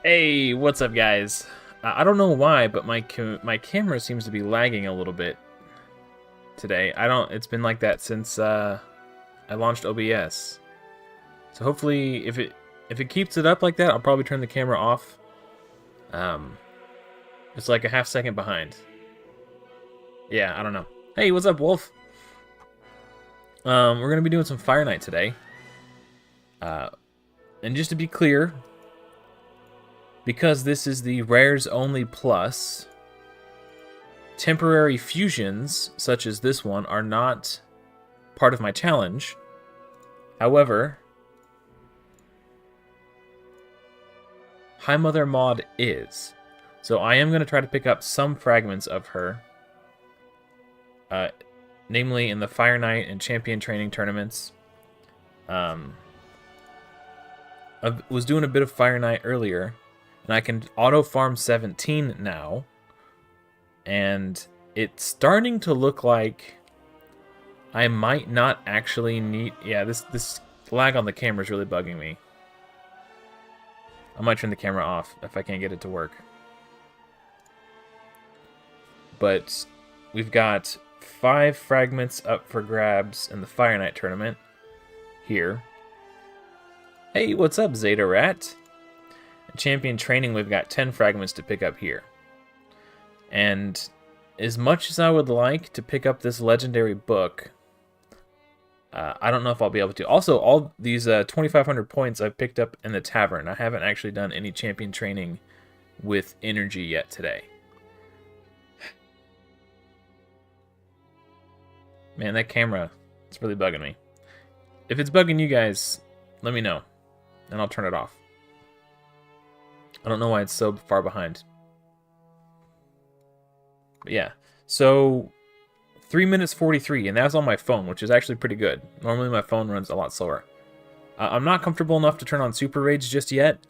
Hey, what's up, guys? I don't know why, but my camera seems to be lagging a little bit today. I don't. It's been like that since I launched OBS. So hopefully, if it keeps it up like that, I'll probably turn the camera off. Um, it's like a half second behind. Yeah, I don't know. Hey, what's up, Wolf? We're gonna be doing some Fire Night today. Uh, and just to be clear, because this is the Rares Only Plus, temporary fusions, such as this one, are not part of my challenge. However, High Mother Mod is. So I am going to try to pick up some fragments of her, namely in the Fire Knight and Champion Training tournaments. I was doing a bit of Fire Knight earlier, and I can auto-farm 17 now, and it's starting to look like I might not actually need... Yeah, this lag on the camera is really bugging me. I might turn the camera off if I can't get it to work. But we've got 5 fragments up for grabs in the Fire Knight tournament here. Hey, what's up, Zeta Rat? In Champion Training, we've got 10 fragments to pick up here. And as much as I would like to pick up this legendary book, I don't know if I'll be able to. Also, all these 2,500 points I've picked up in the tavern. I haven't actually done any champion training with energy yet today. Man, that camera, it's really bugging me. If it's bugging you guys, let me know, and I'll turn it off. I don't know why it's so far behind. But yeah, so 3 minutes 43, and that's on my phone, which is actually pretty good. Normally my phone runs a lot slower. I'm not comfortable enough to turn on Super Raids just yet,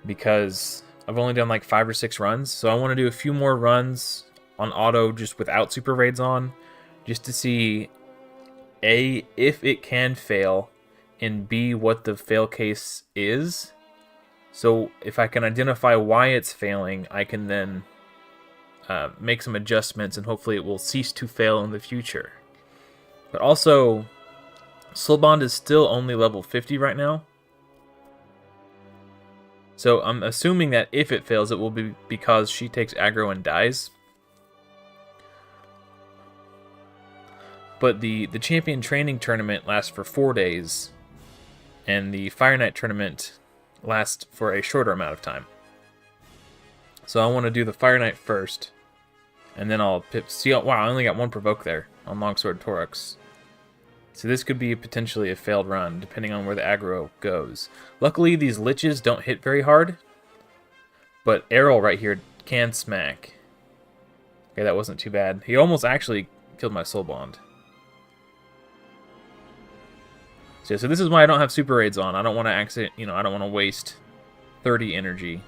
because I've only done like 5 or 6 runs, so I want to do a few more runs on auto just without Super Raids on, just to see, A, if it can fail, and B, what the fail case is. So if I can identify why it's failing, I can then make some adjustments, and hopefully it will cease to fail in the future. But also, Soulbond is still only level 50 right now. So I'm assuming that if it fails, it will be because she takes aggro and dies. But the Champion Training Tournament lasts for 4 days, and the Fire Knight Tournament lasts for a shorter amount of time. So I want to do the Fire Knight first, and then I'll see. Wow, I only got 1 provoke there on Longsword Torux. So this could be potentially a failed run, depending on where the aggro goes. Luckily, these liches don't hit very hard, but Errol right here can smack. Okay, that wasn't too bad. He almost actually killed my Soul Bond. So this is why I don't have Super Raids on. I don't want to I don't want to waste 30 energy.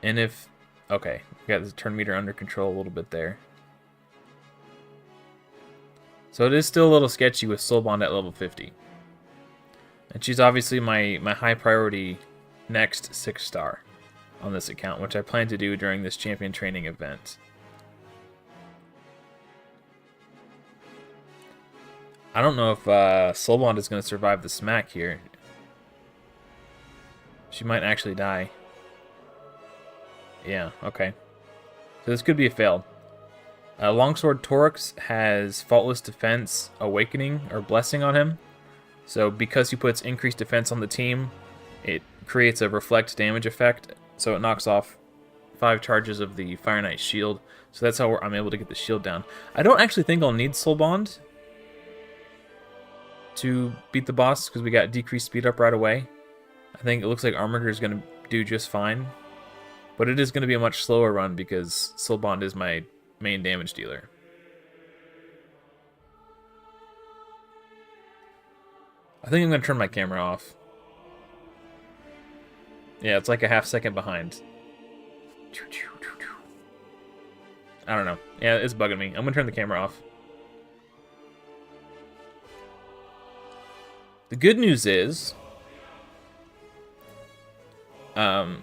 And if... Okay, we got the turn meter under control a little bit there. So it is still a little sketchy with Soul Bond at level 50. And she's obviously my high priority next 6-star on this account, which I plan to do during this champion training event. I don't know if Soulbond is going to survive the smack here. She might actually die. Yeah, okay. So this could be a failed. Longsword Torux has Faultless Defense, Awakening, or Blessing on him. So because he puts increased defense on the team, it creates a reflect damage effect. So it knocks off 5 charges of the Fire Knight shield. So that's how I'm able to get the shield down. I don't actually think I'll need Soulbond to beat the boss, because we got decreased speed up right away. I think it looks like Armiger is going to do just fine. But it is going to be a much slower run because Soulbond is my main damage dealer. I think I'm going to turn my camera off. Yeah, it's like a half second behind. I don't know. Yeah, it's bugging me. I'm going to turn the camera off. The good news is, my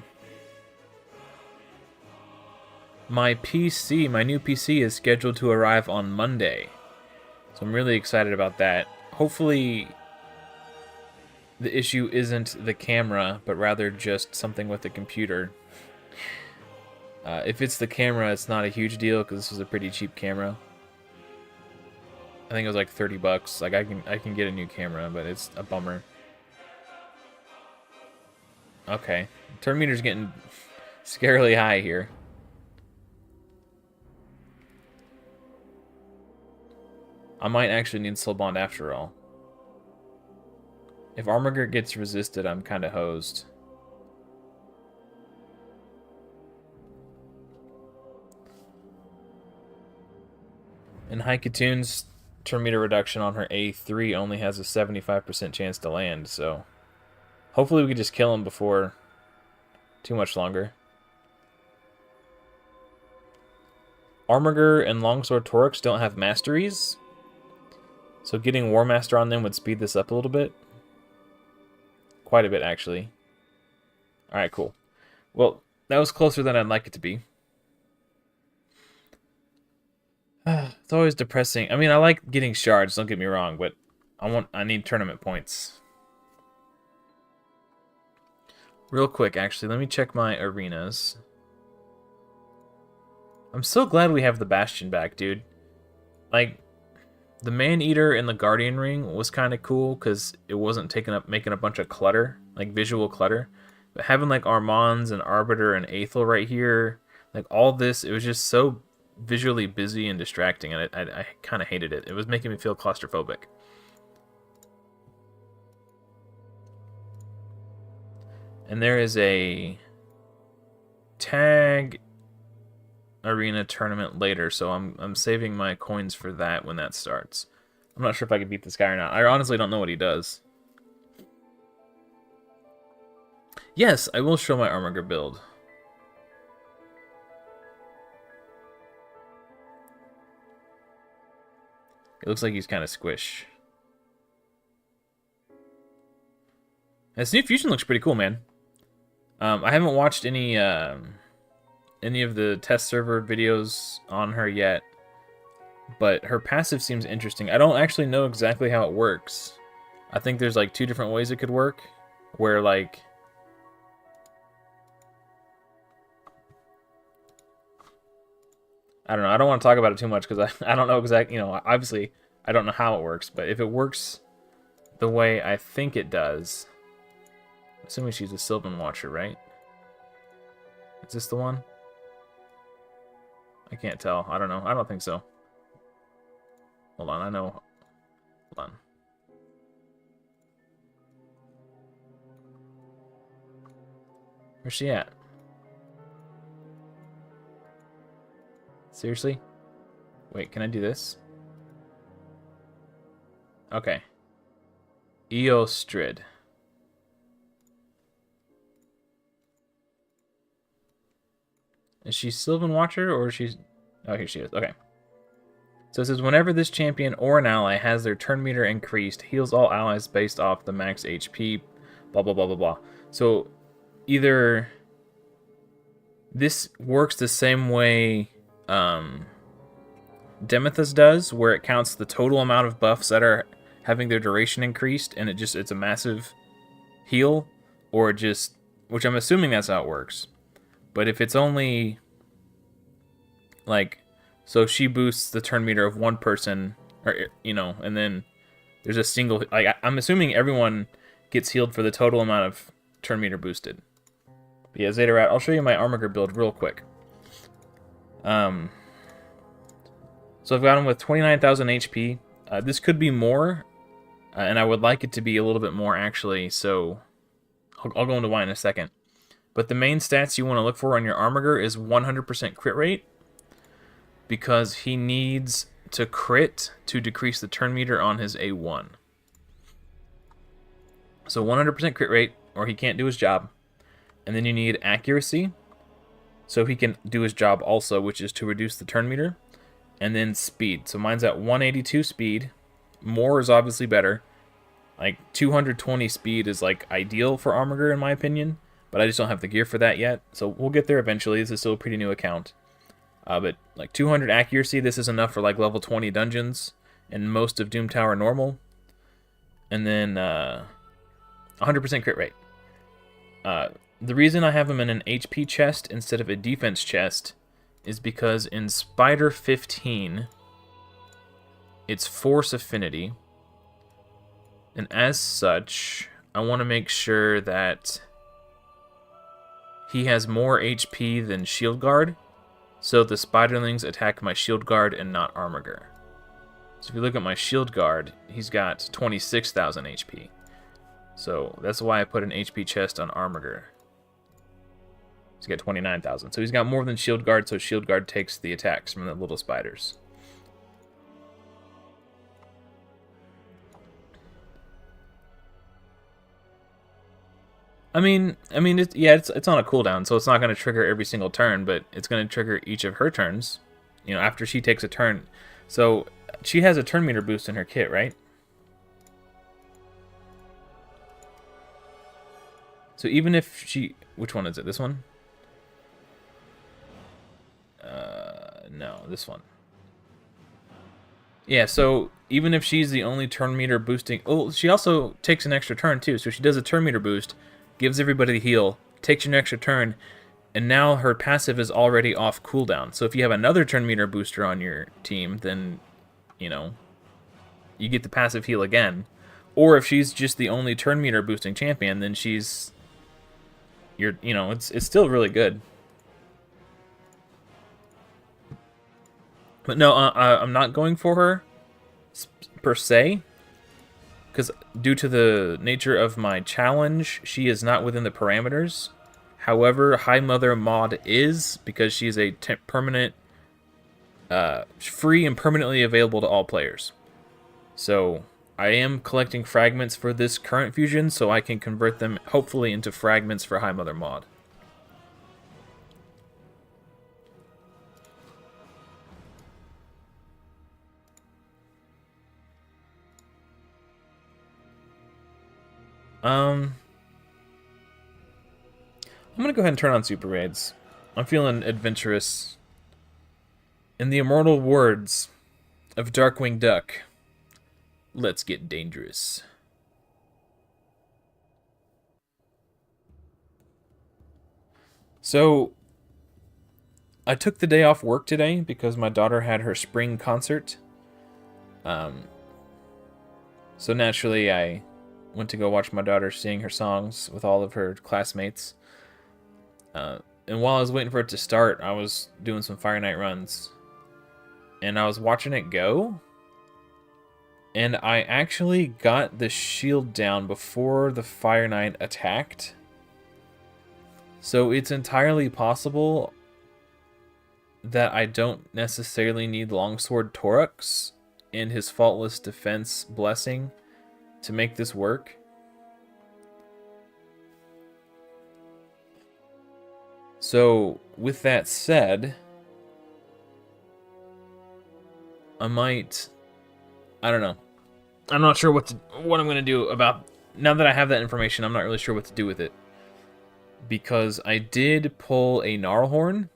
PC, my new PC is scheduled to arrive on Monday. So I'm really excited about that. Hopefully the issue isn't the camera, but rather just something with the computer. If it's the camera, it's not a huge deal because this is a pretty cheap camera. I think it was like $30. Like I can get a new camera, but it's a bummer. Okay, turn meter's getting scarily high here. I might actually need Soul Bond after all. If Armiger gets resisted, I'm kind of hosed. In Haikatoon's turn meter reduction on her A3 only has a 75% chance to land, so hopefully we can just kill him before too much longer. Armiger and Longsword Torix don't have masteries, so getting War Master on them would speed this up a little bit. Quite a bit, actually. Alright, cool. Well, that was closer than I'd like it to be. It's always depressing. I mean, I like getting shards, don't get me wrong, but I need tournament points. Real quick, actually, let me check my arenas. I'm so glad we have the Bastion back, dude. Like, the Man-Eater in the Guardian Ring was kind of cool because it wasn't making a bunch of clutter, like visual clutter. But having like Armands and Arbiter and Aethel right here, like all this, it was just so visually busy and distracting, and I kind of hated it. It was making me feel claustrophobic. And there is a tag arena tournament later, so I'm saving my coins for that when that starts. I'm not sure if I can beat this guy or not. I honestly don't know what he does. Yes, I will show my Armiger build. It looks like he's kind of squish. This new fusion looks pretty cool, man. I haven't watched any of the test server videos on her yet, but her passive seems interesting. I don't actually know exactly how it works. I think there's like 2 different ways it could work, where like I don't know. I don't want to talk about it too much because I don't know exactly, you know, obviously I don't know how it works, but if it works the way I think it does, assuming she's a Sylvan Watcher, right? Is this the one? I can't tell. I don't know. I don't think so. Hold on, I know. Hold on. Where's she at? Seriously? Wait, can I do this? Okay. Eostrid. Is she Sylvan Watcher or is she... Oh, here she is. Okay. So it says, whenever this champion or an ally has their turn meter increased, heals all allies based off the max HP, blah, blah, blah, blah, blah. So either this works the same way Demethus does, where it counts the total amount of buffs that are having their duration increased, and it's a massive heal, or just, which I'm assuming that's how it works. But if it's only, like, so she boosts the turn meter of one person, or, you know, and then there's a single, like, I'm assuming everyone gets healed for the total amount of turn meter boosted. But yeah, Zeta Rat, I'll show you my Armiger build real quick. So I've got him with 29,000 HP. This could be more, and I would like it to be a little bit more, actually, so I'll go into why in a second. But the main stats you want to look for on your Armiger is 100% crit rate, because he needs to crit to decrease the turn meter on his A1. So 100% crit rate, or he can't do his job. And then you need accuracy, so he can do his job also, which is to reduce the turn meter. And then speed. So mine's at 182 speed. More is obviously better. Like 220 speed is like ideal for Armiger in my opinion, but I just don't have the gear for that yet. So we'll get there eventually. This is still a pretty new account. But like 200 accuracy, this is enough for like level 20 dungeons and most of Doom Tower normal. And then 100% crit rate. The reason I have him in an HP chest instead of a defense chest is because in Spider 15, it's Force Affinity. And as such, I want to make sure that he has more HP than Shield Guard, so the Spiderlings attack my Shield Guard and not Armiger. So if you look at my Shield Guard, he's got 26,000 HP. So that's why I put an HP chest on Armiger. He's got 29,000. So he's got more than Shield Guard, so Shield Guard takes the attacks from the little spiders. I mean, it's on a cooldown, so it's not going to trigger every single turn, but it's going to trigger each of her turns, you know, after she takes a turn. So she has a turn meter boost in her kit, right? So even if she, which one is it? This one? No, this one. Yeah, so even if she's the only turn meter boosting, oh, she also takes an extra turn too. So she does a turn meter boost, gives everybody a heal, takes an extra turn, and now her passive is already off cooldown. So if you have another turn meter booster on your team, then, you know, you get the passive heal again. Or if she's just the only turn meter boosting champion, then she's, you know, it's still really good. But no, I'm not going for her per se, because due to the nature of my challenge, she is not within the parameters. However, High Mother mod is, because she's a permanent, free and permanently available to all players. So I am collecting fragments for this current fusion, so I can convert them hopefully into fragments for High Mother mod. I'm gonna go ahead and turn on super raids. I'm feeling adventurous. In the immortal words of Darkwing Duck, let's get dangerous. So, I took the day off work today because my daughter had her spring concert. So naturally I went to go watch my daughter sing her songs with all of her classmates. And while I was waiting for it to start, I was doing some Fire Knight runs. And I was watching it go. And I actually got the shield down before the Fire Knight attacked. So it's entirely possible that I don't necessarily need Longsword Torux and his Faultless Defense Blessing to make this work. So, with that said, I don't know. I'm not sure what I'm going to do about, now that I have that information, I'm not really sure what to do with it. Because I did pull a Gnarlhorn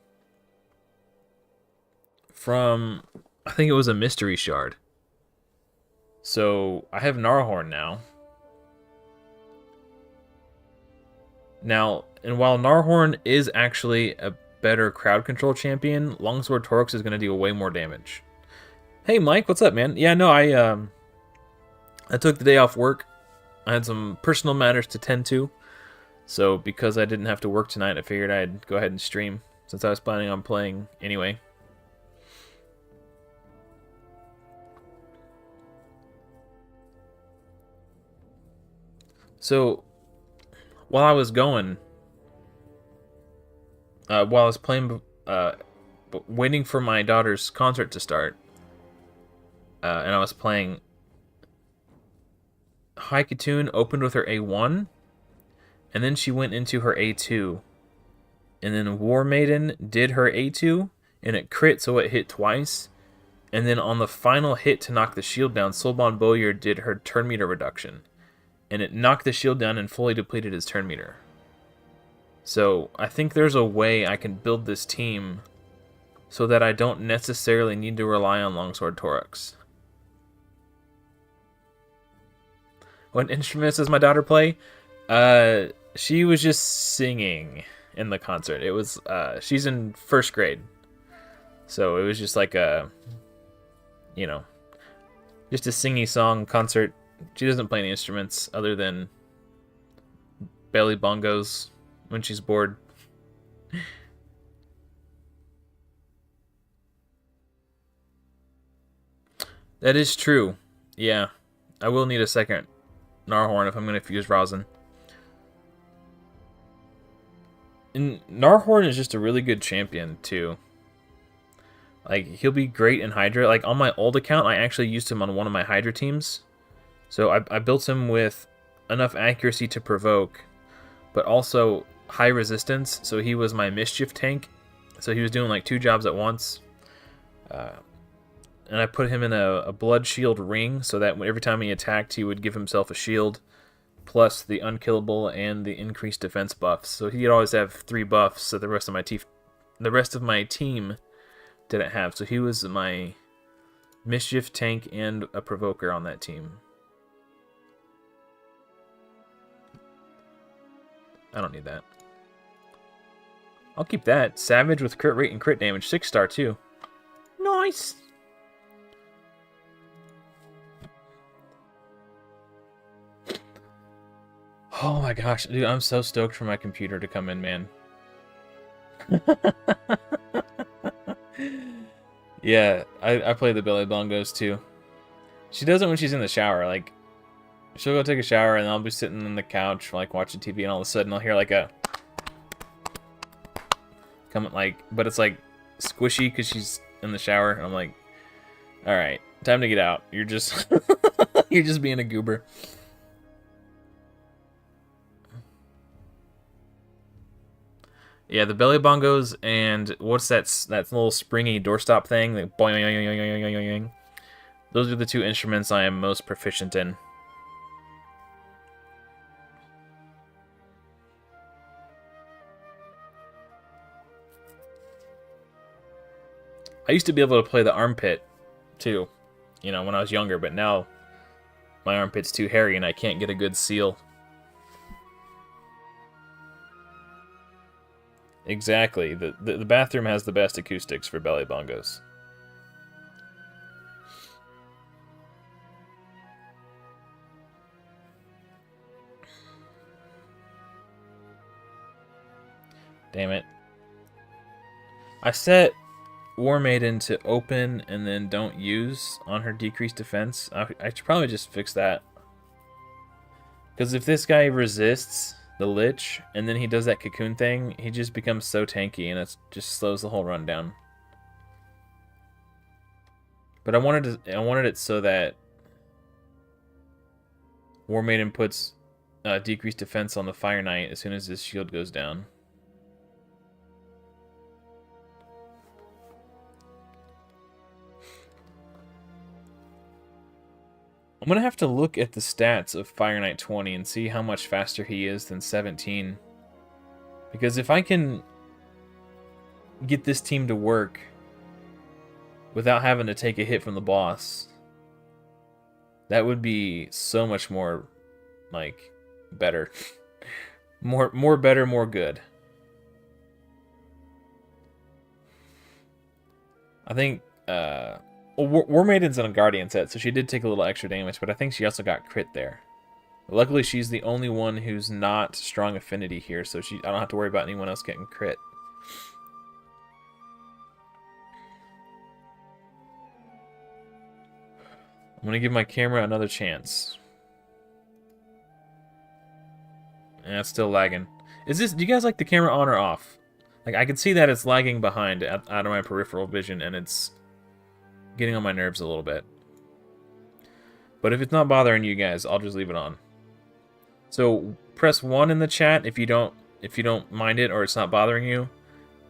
from, I think it was a Mystery Shard. So, I have Gnarlhorn now. And while Gnarlhorn is actually a better crowd control champion, Longsword Torux is going to deal way more damage. Hey Mike, what's up, man? Yeah, no, I took the day off work. I had some personal matters to tend to. So because I didn't have to work tonight, I figured I'd go ahead and stream, since I was planning on playing anyway. So, while I was playing, waiting for my daughter's concert to start, and I was playing, Haikatune opened with her A1, and then she went into her A2, and then War Maiden did her A2, and it crit, so it hit twice, and then on the final hit to knock the shield down, Soulbond Bowyer did her turn meter reduction. and it knocked the shield down and fully depleted his turn meter. So I think there's a way I can build this team so that I don't necessarily need to rely on Longsword Torux. What instruments does my daughter play? She was just singing in the concert. It was she's in 1st grade. So it was just like a, you know, just a singy song concert. She doesn't play any instruments other than belly bongos when she's bored. That is true. Yeah. I will need a second Gnarhorn if I'm going to fuse Rosin. And Gnarhorn is just a really good champion, too. Like, he'll be great in Hydra. Like, on my old account, I actually used him on one of my Hydra teams. So I built him with enough accuracy to provoke, but also high resistance. So he was my mischief tank. So he was doing like 2 jobs at once. And I put him in a blood shield ring so that every time he attacked, he would give himself a shield, plus the unkillable and the increased defense buffs. So he'd always have 3 buffs that the rest of my team didn't have. So he was my mischief tank and a provoker on that team. I don't need that. I'll keep that. Savage with crit rate and crit damage. 6-star too. Nice! Oh my gosh, dude, I'm so stoked for my computer to come in, man. Yeah, I play the belly bongos too. She does it when she's in the shower. Like, she'll go take a shower and I'll be sitting on the couch, like, watching TV, and all of a sudden I'll hear like a... coming, like, but it's like squishy because she's in the shower. And I'm like, alright, time to get out. You're just... you're just being a goober. Yeah, the belly bongos and what's that little springy doorstop thing? Like boing. Those are the 2 instruments I am most proficient in. I used to be able to play the armpit too, you know, when I was younger, but now my armpit's too hairy and I can't get a good seal. Exactly. The bathroom has the best acoustics for belly bongos. Damn it. I set War Maiden to open and then don't use on her decreased defense. I should probably just fix that. Because if this guy resists the Lich, and then he does that cocoon thing, he just becomes so tanky, and it just slows the whole run down. But I wanted it so that War Maiden puts decreased defense on the Fire Knight as soon as his shield goes down. I'm going to have to look at the stats of Fire Knight 20 and see how much faster he is than 17. Because if I can get this team to work without having to take a hit from the boss, that would be so much more, like, better. more better, more good. I think, well, War Maiden's in a Guardian set, so she did take a little extra damage, but I think she also got crit there. Luckily, she's the only one who's not strong affinity here, so I don't have to worry about anyone else getting crit. I'm going to give my camera another chance. Yeah, it's still lagging. Do you guys like the camera on or off? Like, I can see that it's lagging behind out of my peripheral vision, and it's getting on my nerves a little bit. But if it's not bothering you guys, I'll just leave it on. So press 1 in the chat if you don't mind it or it's not bothering you.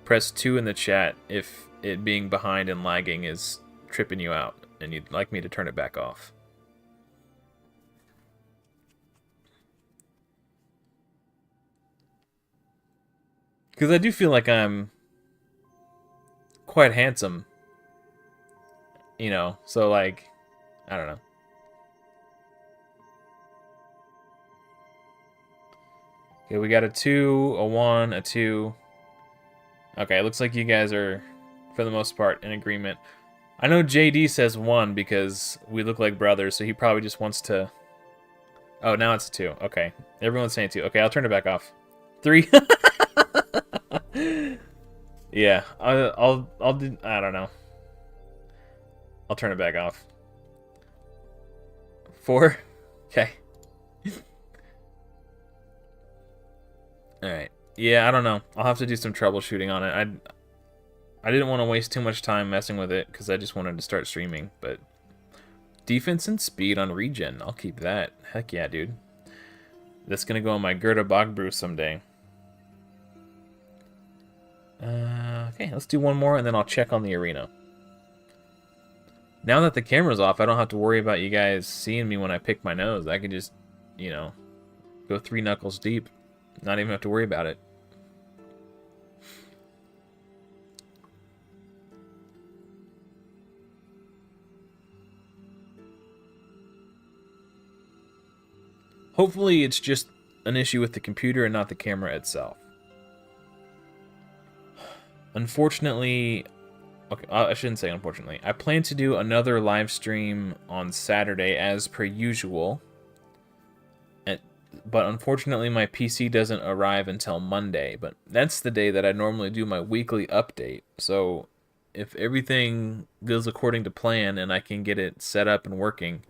Press 2 in the chat if it being behind and lagging is tripping you out and you'd like me to turn it back off. Because I do feel like I'm quite handsome. You know, so like, I don't know. Okay, we got a 2, a 1, a 2. Okay, it looks like you guys are, for the most part, in agreement. I know JD says 1 because we look like brothers, so he probably just wants to... Oh, now it's a 2. Okay, everyone's saying 2. Okay, I'll turn it back off. 3. Yeah, I'll do... I don't know. I'll turn it back off. 4. Okay. Alright. Yeah, I don't know. I'll have to do some troubleshooting on it. I didn't want to waste too much time messing with it, because I just wanted to start streaming, but... Defense and speed on regen. I'll keep that. Heck yeah, dude. That's gonna go on my Gerda Bogbrew someday. Okay, let's do one more, and then I'll check on the arena. Now that the camera's off, I don't have to worry about you guys seeing me when I pick my nose. I can just, you know, go 3 knuckles deep. Not even have to worry about it. Hopefully it's just an issue with the computer and not the camera itself. Unfortunately, okay, I shouldn't say unfortunately. I plan to do another live stream on Saturday as per usual. But unfortunately my PC doesn't arrive until Monday. But that's the day that I normally do my weekly update. So if everything goes according to plan and I can get it set up and working,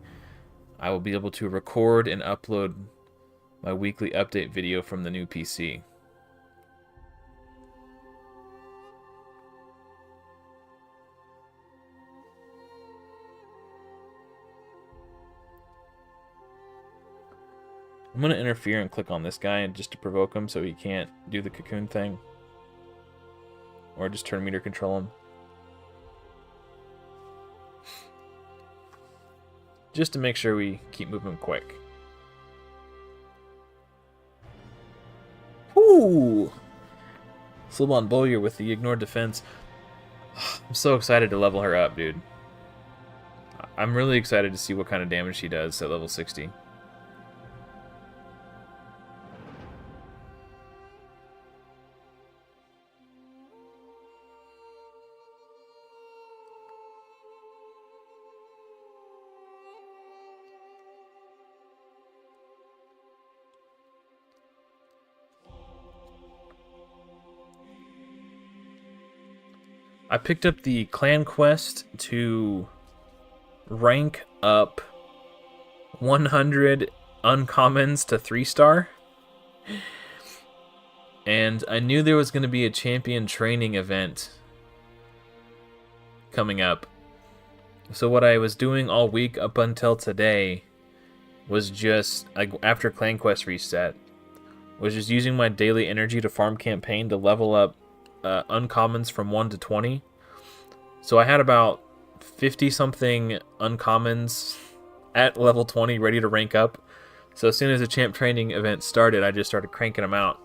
I will be able to record and upload my weekly update video from the new PC. I'm going to interfere and click on this guy just to provoke him so he can't do the cocoon thing. Or just turn meter control him. Just to make sure we keep moving quick. Whoo! Slibon Bowyer with the ignored defense. I'm so excited to level her up, dude. I'm really excited to see what kind of damage she does at level 60. I picked up the clan quest to rank up 100 uncommons to 3-star. And I knew there was going to be a champion training event coming up. So what I was doing all week up until today was just, like, after clan quest reset, was just using my daily energy to farm campaign to level up uncommons from 1 to 20. So I had about 50-something uncommons at level 20 ready to rank up. So as soon as the champ training event started, I just started cranking them out.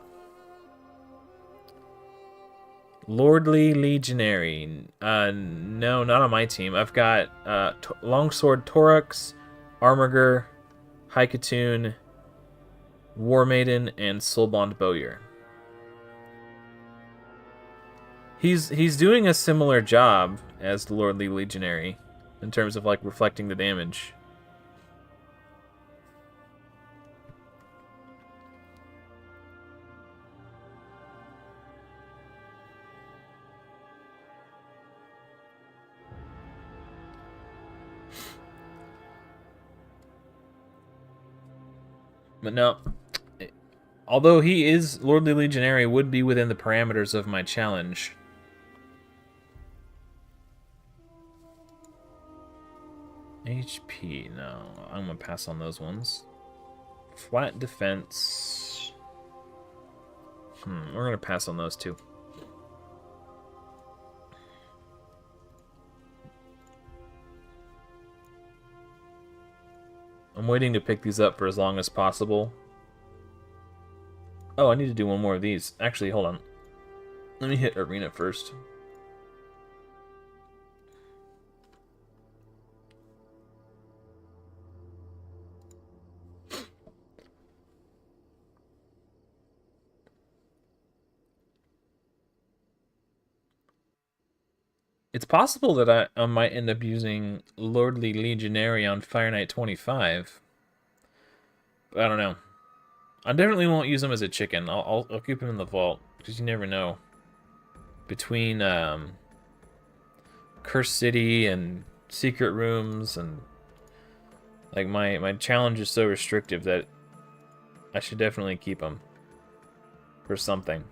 Lordly Legionary. No, not on my team. I've got Longsword Torux, Armiger, Haikatoon, War Maiden, and Soulbond Bowyer. He's doing a similar job as the Lordly Legionary in terms of like reflecting the damage. But no, although he is Lordly Legionary, would be within the parameters of my challenge. HP, no. I'm going to pass on those ones. Flat defense. We're going to pass on those two. I'm waiting to pick these up for as long as possible. Oh, I need to do one more of these. Actually, hold on. Let me hit arena first. It's possible that I might end up using Lordly Legionary on Fire Knight 25. I don't know. I definitely won't use him as a chicken. I'll keep him in the vault, because you never know. Between Cursed City and secret rooms and like my challenge is so restrictive that I should definitely keep him for something.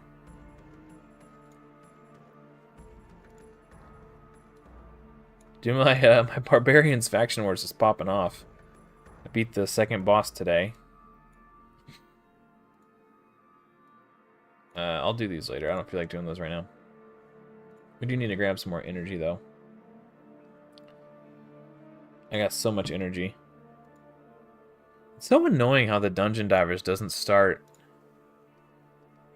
Dude, my Barbarians faction wars is popping off. I beat the second boss today. I'll do these later. I don't feel like doing those right now. We do need to grab some more energy, though. I got so much energy. It's so annoying how the Dungeon Divers doesn't start...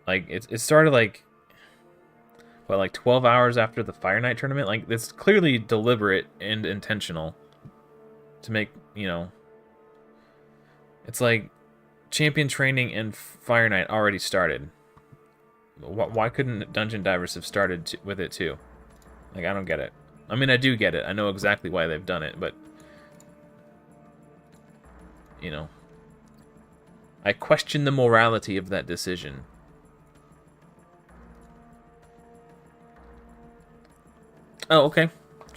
Like, it started, like... What, like 12 hours after the Fire Knight tournament? Like, it's clearly deliberate and intentional. To make, you know... It's like... Champion training and Fire Knight already started. Why couldn't Dungeon Divers have started with it too? Like, I don't get it. I mean, I do get it. I know exactly why they've done it, but... You know. I question the morality of that decision. Oh, okay.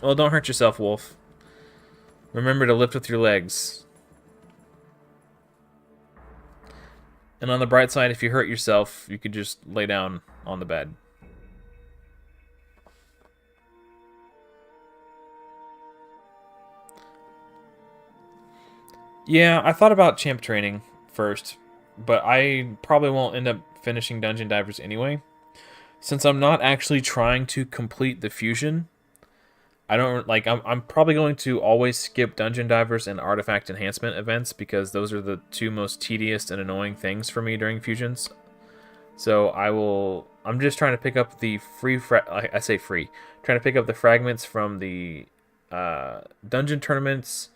Well, don't hurt yourself, Wolf. Remember to lift with your legs. And on the bright side, if you hurt yourself, you could just lay down on the bed. Yeah, I thought about champ training first, but I probably won't end up finishing Dungeon Divers anyway. Since I'm not actually trying to complete the fusion, I don't like. I'm probably going to always skip Dungeon Divers and Artifact Enhancement events because those are the two most tedious and annoying things for me during fusions. So I'm just trying to pick up the I say free. Trying to pick up the fragments from the dungeon tournaments,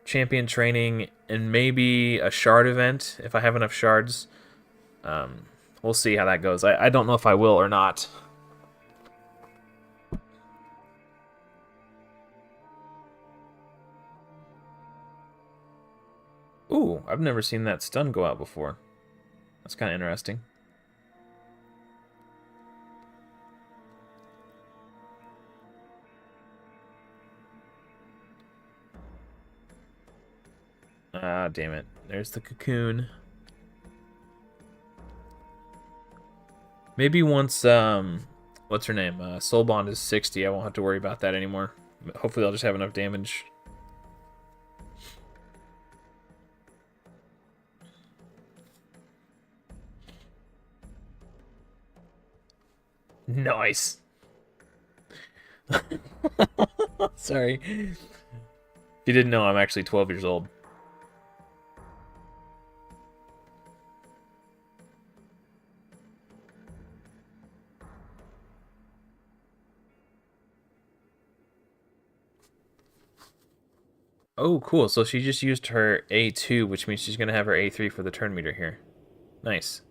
champion training, and maybe a shard event if I have enough shards. We'll see how that goes. I don't know if I will or not. Ooh, I've never seen that stun go out before. That's kind of interesting. Ah, damn it. There's the cocoon. Maybe once, what's her name? Soul Bond is 60, I won't have to worry about that anymore. Hopefully I'll just have enough damage. Nice. Sorry. If you didn't know, I'm actually 12 years old. Oh, cool. So she just used her A2, which means she's going to have her A3 for the turn meter here. Nice.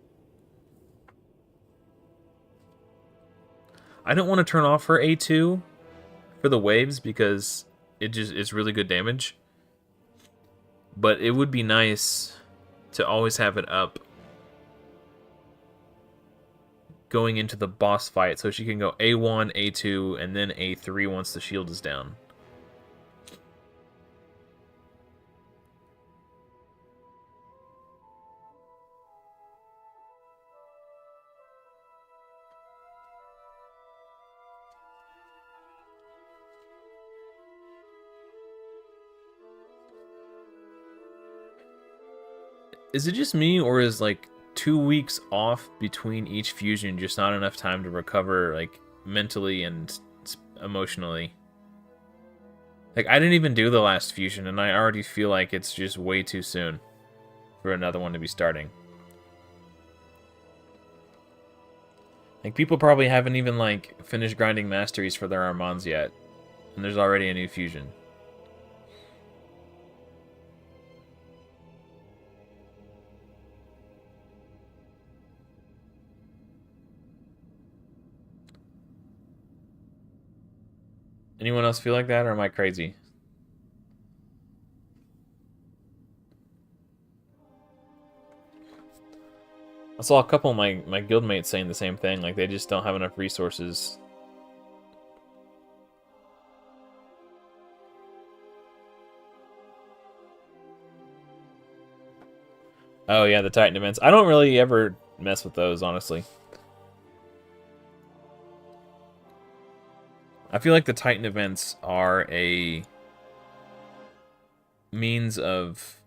I don't want to turn off her A2 for the waves because it's really good damage. But it would be nice to always have it up going into the boss fight so she can go A1, A2, and then A3 once the shield is down. Is it just me, or is like 2 weeks off between each fusion just not enough time to recover, like mentally and emotionally? Like, I didn't even do the last fusion, and I already feel like it's just way too soon for another one to be starting. Like, people probably haven't even, like, finished grinding masteries for their Armands yet. And there's already a new fusion. Anyone else feel like that, or am I crazy? I saw a couple of my guildmates saying the same thing, like they just don't have enough resources. Oh yeah, the Titan events. I don't really ever mess with those, honestly. I feel like the Titan events are a means of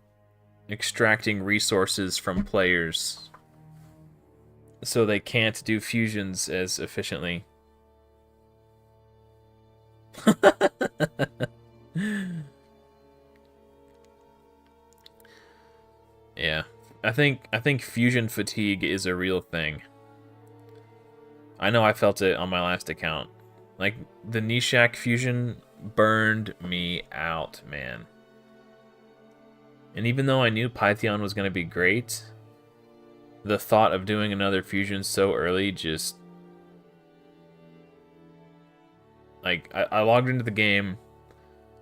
extracting resources from players so they can't do fusions as efficiently. Yeah. I think fusion fatigue is a real thing. I know I felt it on my last account. Like, the Nishak fusion burned me out, man. And even though I knew Pythion was going to be great, the thought of doing another fusion so early just... Like, I logged into the game,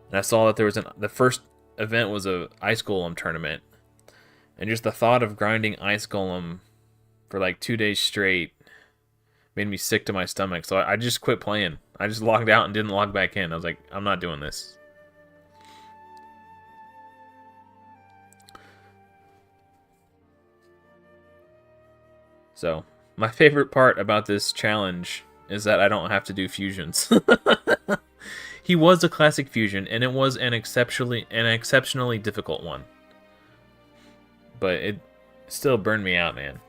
and I saw that there was the first event was a Ice Golem tournament. And just the thought of grinding Ice Golem for like 2 days straight made me sick to my stomach. So I just quit playing. I just logged out and didn't log back in. I was like, I'm not doing this. So, my favorite part about this challenge is that I don't have to do fusions. He was a classic fusion, and it was an exceptionally difficult one. But it still burned me out, man.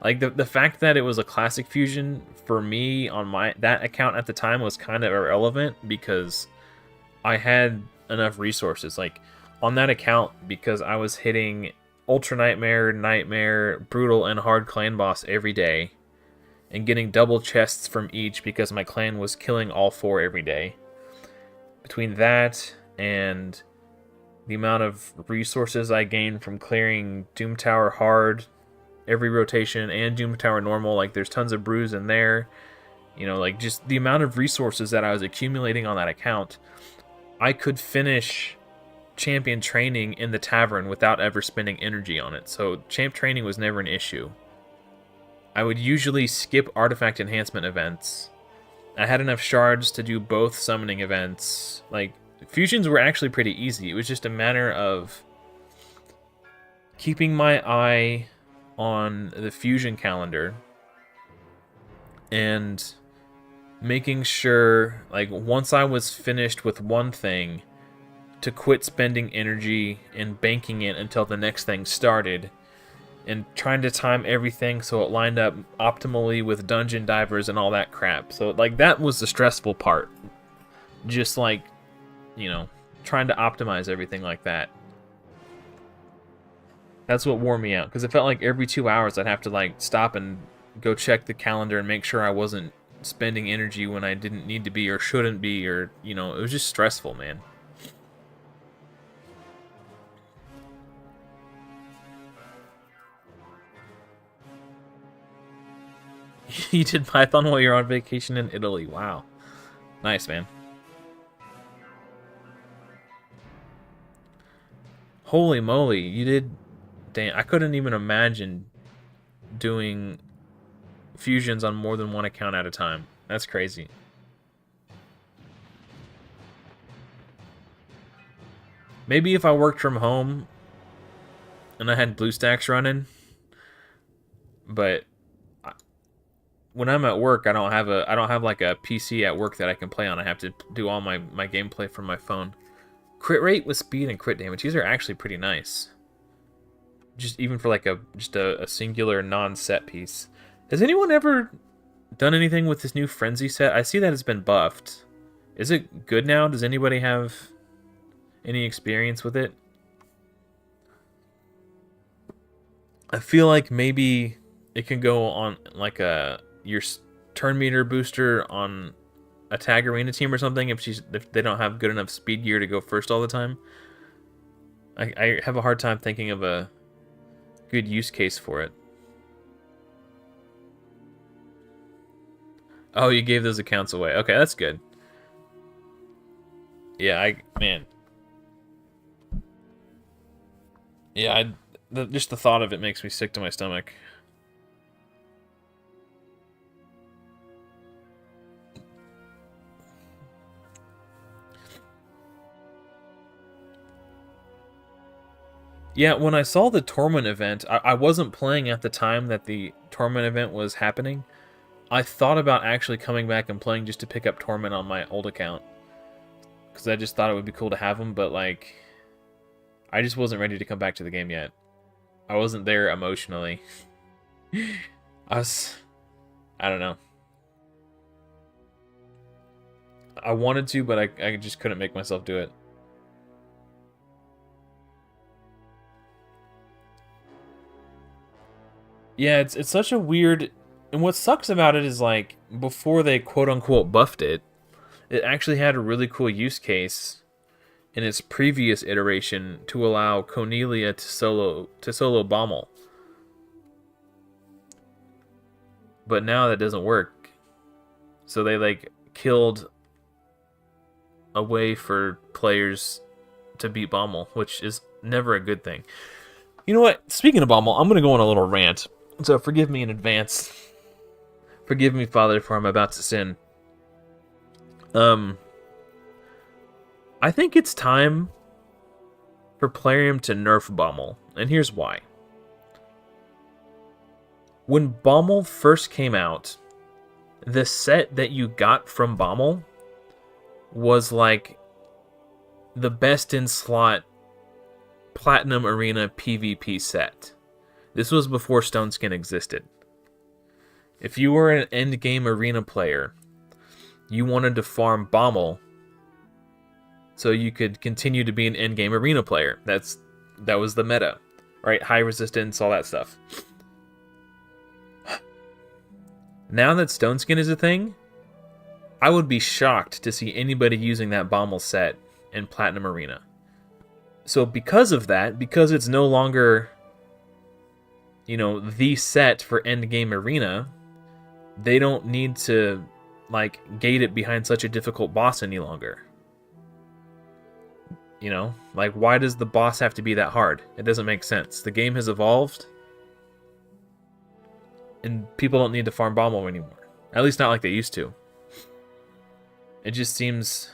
Like, the fact that it was a classic fusion for me on that account at the time was kind of irrelevant because I had enough resources. Like, on that account, because I was hitting Ultra Nightmare, Nightmare, Brutal, and Hard Clan Boss every day, and getting double chests from each because my clan was killing all 4 every day. Between that and the amount of resources I gained from clearing Doom Tower hard every rotation and Doom Tower normal, like there's tons of brews in there, you know, like just the amount of resources that I was accumulating on that account, I could finish champion training in the tavern without ever spending energy on it. So champ training was never an issue. I would usually skip artifact enhancement events. I had enough shards to do both summoning events. Like, fusions were actually pretty easy. It was just a matter of keeping my eye on the fusion calendar and making sure, like, once I was finished with one thing, to quit spending energy and banking it until the next thing started, and trying to time everything so it lined up optimally with dungeon divers and all that crap. So, like, that was the stressful part. Just, like, you know, trying to optimize everything like that. That's what wore me out, because it felt like every 2 hours I'd have to, like, stop and go check the calendar and make sure I wasn't spending energy when I didn't need to be or shouldn't be, or, you know, it was just stressful, man. You did Python while you're on vacation in Italy. Wow. Nice, man. Holy moly, you did... Damn, I couldn't even imagine doing fusions on more than one account at a time. That's crazy. Maybe if I worked from home and I had BlueStacks running, but when I'm at work, I don't have like a PC at work that I can play on. I have to do all my gameplay from my phone. Crit rate with speed and crit damage, these are actually pretty nice. Just even for like a singular non-set piece. Has anyone ever done anything with this new Frenzy set? I see that it's been buffed. Is it good now? Does anybody have any experience with it? I feel like maybe it can go on like a your turn meter booster on a tag arena team or something if they don't have good enough speed gear to go first all the time. I have a hard time thinking of a good use case for it. Oh, you gave those accounts away. Okay, that's good. Yeah, man. Yeah, just the thought of it makes me sick to my stomach. Yeah, when I saw the Torment event, I wasn't playing at the time that the Torment event was happening. I thought about actually coming back and playing just to pick up Torment on my old account. Because I just thought it would be cool to have him, but like, I just wasn't ready to come back to the game yet. I wasn't there emotionally. I don't know. I wanted to, but I just couldn't make myself do it. Yeah, it's such a weird... And what sucks about it is, like, before they quote-unquote buffed it, it actually had a really cool use case in its previous iteration to allow Cornelia to solo Bommel. But now that doesn't work. So they, like, killed a way for players to beat Bommel, which is never a good thing. You know what? Speaking of Bommel, I'm going to go on a little rant. So forgive me in advance. Forgive me, Father, for I'm about to sin. I think it's time for Plarium to nerf Bommel, and here's why. When Bommel first came out, the set that you got from Bommel was like the best in slot Platinum Arena PvP set. This was before Stone Skin existed. If you were an endgame arena player, you wanted to farm Bommel so you could continue to be an endgame arena player. That was the meta, right? High resistance, all that stuff. Now that Stone Skin is a thing, I would be shocked to see anybody using that Bommel set in Platinum Arena. So because of that, because it's no longer, you know, the set for endgame arena, they don't need to, like, gate it behind such a difficult boss any longer. You know? Like, why does the boss have to be that hard? It doesn't make sense. The game has evolved, and people don't need to farm Bommel anymore. At least not like they used to. It just seems...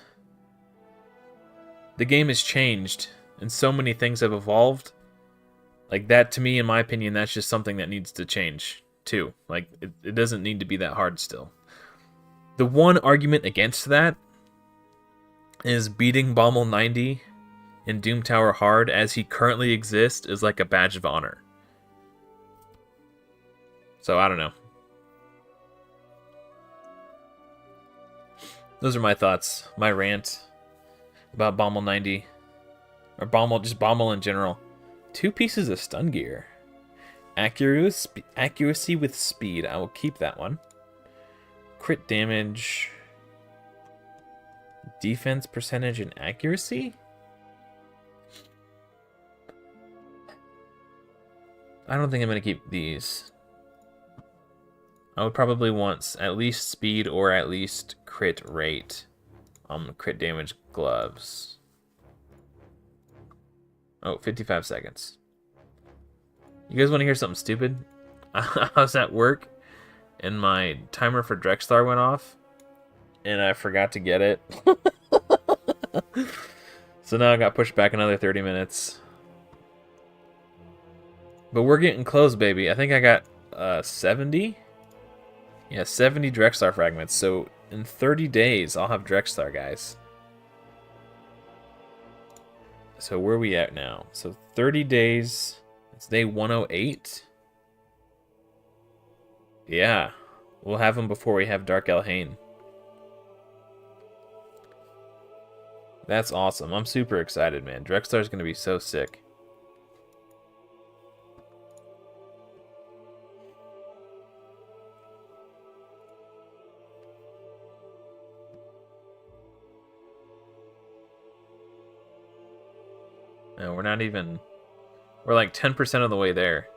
the game has changed, and so many things have evolved. Like, that, to me, in my opinion, that's just something that needs to change, too. Like, it doesn't need to be that hard still. The one argument against that is beating Bommel 90 in Doom Tower hard as he currently exists is like a badge of honor. So, I don't know. Those are my thoughts. My rant about Bommel 90. Or just Bommel in general. 2 pieces of stun gear. Accuracy with speed. I will keep that one. Crit damage. Defense percentage and accuracy? I don't think I'm going to keep these. I would probably want at least speed or at least crit rate. Crit damage gloves. Oh, 55 seconds. You guys want to hear something stupid? I was at work, and my timer for Drexstar went off, and I forgot to get it. So now I got pushed back another 30 minutes. But we're getting close, baby. I think I got 70? Yeah, 70 Drexstar fragments. So in 30 days, I'll have Drexstar, guys. So where are we at now? So 30 days. It's day 108. Yeah. We'll have them before we have Dark Elhain. That's awesome. I'm super excited, man. Drexstar's going to be so sick. No, we're not even... We're like 10% of the way there.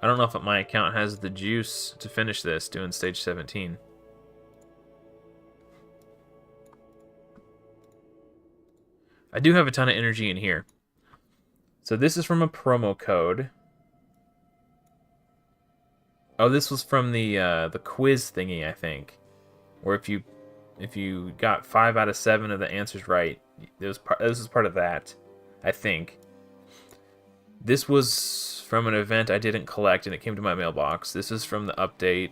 I don't know if my account has the juice to finish this doing stage 17. I do have a ton of energy in here. So this is from a promo code. Oh, this was from the quiz thingy, I think. Where if you got 5 out of 7 of the answers right, this is part of that, I think. This was from an event I didn't collect, and it came to my mailbox. This is from the update.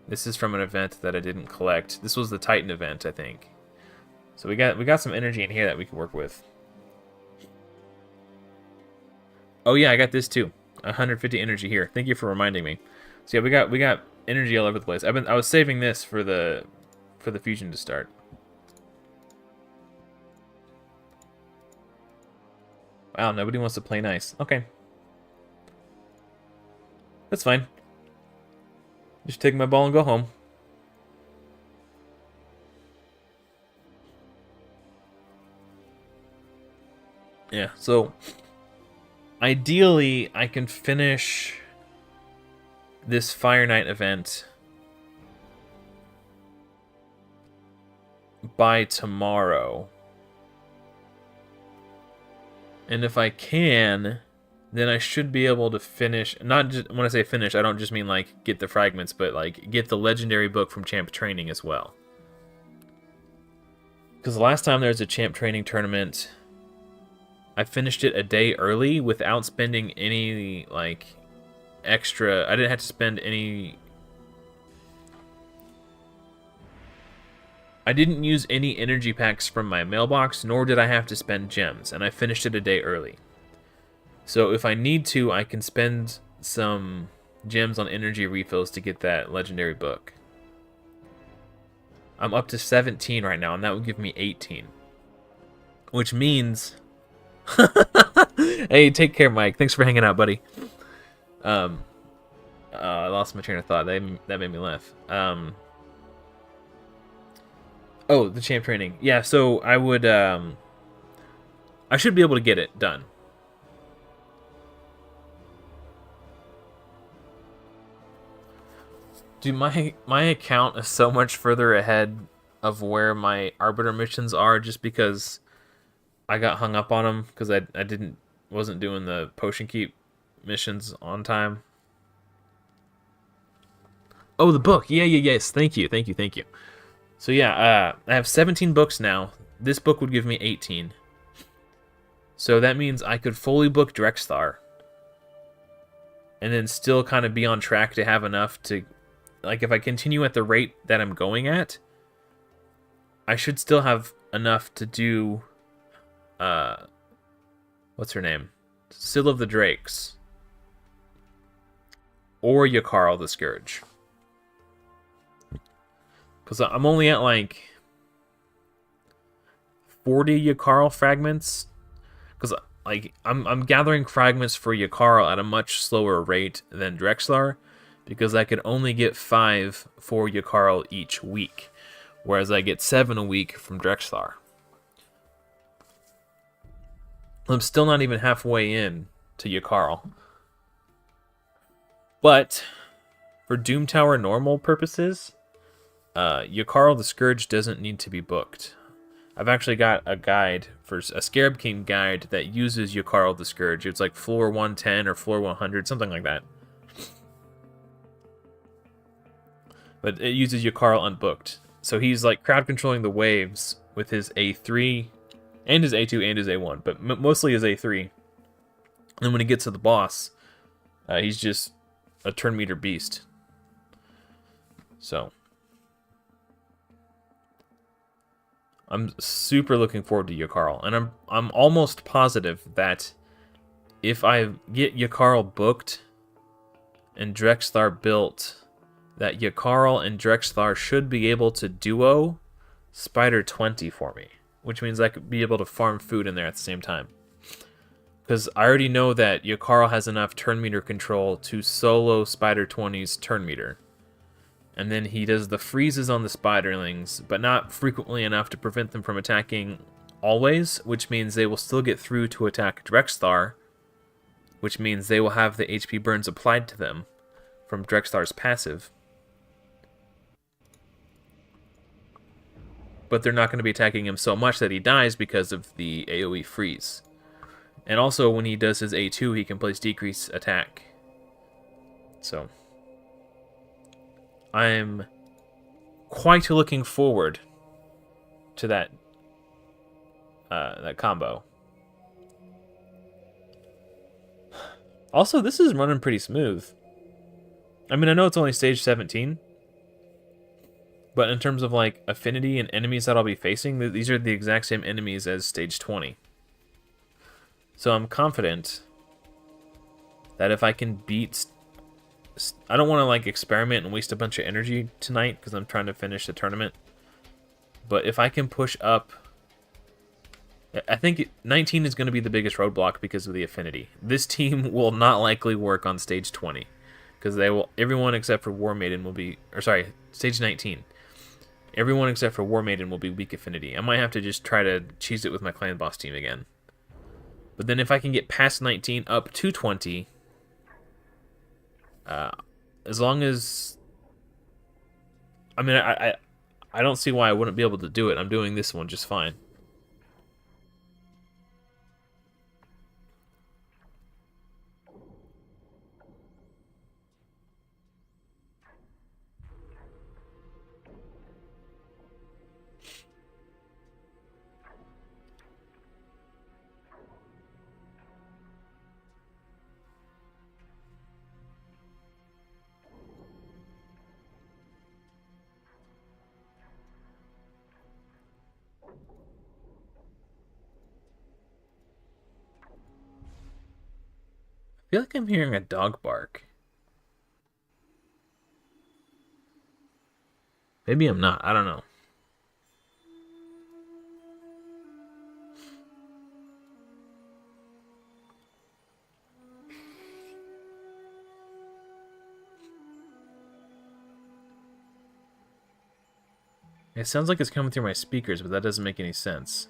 This is from an event that I didn't collect. This was the Titan event, I think. So we got some energy in here that we can work with. Oh yeah, I got this too. 150 energy here. Thank you for reminding me. So yeah, we got energy all over the place. I was saving this for the fusion to start. Wow, nobody wants to play nice. Okay. That's fine. Just take my ball and go home. Yeah, so ideally I can finish this Fire Knight event by tomorrow. And if I can, then I should be able to finish, not just, when I say finish, I don't just mean like get the fragments, but like get the legendary book from Champ Training as well. Because the last time there was a Champ Training tournament, I finished it a day early without spending any like extra, I didn't have to spend any, I didn't use any energy packs from my mailbox, nor did I have to spend gems, and I finished it a day early. So if I need to, I can spend some gems on energy refills to get that legendary book. I'm up to 17 right now, and that would give me 18. Which means... Hey, take care, Mike. Thanks for hanging out, buddy. I lost my train of thought. That made me laugh. Oh, the Champ Training. Yeah, so I would... I should be able to get it done. Dude, my account is so much further ahead of where my Arbiter missions are just because I got hung up on them because I wasn't doing the potion keep missions on time. Oh, the book. Yes. Thank you. So yeah, I have 17 books now. This book would give me 18. So that means I could fully book Drexthar. And then still kind of be on track to have enough to... Like, if I continue at the rate that I'm going at, I should still have enough to do... what's her name? Syl of the Drakes. Or Yakarl the Scourge. Because I'm only at, like, 40 Yakarl fragments. Because, like, I'm gathering fragments for Yakarl at a much slower rate than Drexthar. Because I could only get 5 for Yakarl each week. Whereas I get 7 a week from Drexthar. I'm still not even halfway in to Yakarl. But, for Doom Tower normal purposes, Yakarl the Scourge doesn't need to be booked. I've actually got a guide, for a Scarab King guide, that uses Yakarl the Scourge. It's like floor 110 or floor 100, something like that. But it uses Yakarl unbooked. So he's like crowd controlling the waves with his A3 and his A2 and his A1, but mostly his A3. And then when he gets to the boss, he's just a turn meter beast. So I'm super looking forward to Yakarl, and I'm almost positive that if I get Yakarl booked and Drexthar built, that Yakarl and Drexthar should be able to duo Spider 20 for me, which means I could be able to farm food in there at the same time. Because I already know that Yakarl has enough turn meter control to solo Spider 20's turn meter. And then he does the freezes on the Spiderlings, but not frequently enough to prevent them from attacking always, which means they will still get through to attack Drexthar, which means they will have the HP burns applied to them from Drexthar's passive. But they're not going to be attacking him so much that he dies because of the AoE freeze. And also, when he does his A2, he can place decrease attack. So, I'm quite looking forward to that combo. Also, this is running pretty smooth. I mean, I know it's only stage 17, but in terms of like affinity and enemies that I'll be facing, these are the exact same enemies as stage 20. So I'm confident that if I can beat... I don't want to like experiment and waste a bunch of energy tonight because I'm trying to finish the tournament. But if I can push up... I think 19 is going to be the biggest roadblock because of the affinity. This team will not likely work on stage 20. Because they will... Everyone except for War Maiden will be... Or sorry, stage 19. Everyone except for War Maiden will be weak affinity. I might have to just try to cheese it with my clan boss team again. But then if I can get past 19 up to 20, as long as... I mean, I don't see why I wouldn't be able to do it. I'm doing this one just fine. I feel like I'm hearing a dog bark. Maybe I'm not. I don't know. It sounds like it's coming through my speakers, but that doesn't make any sense.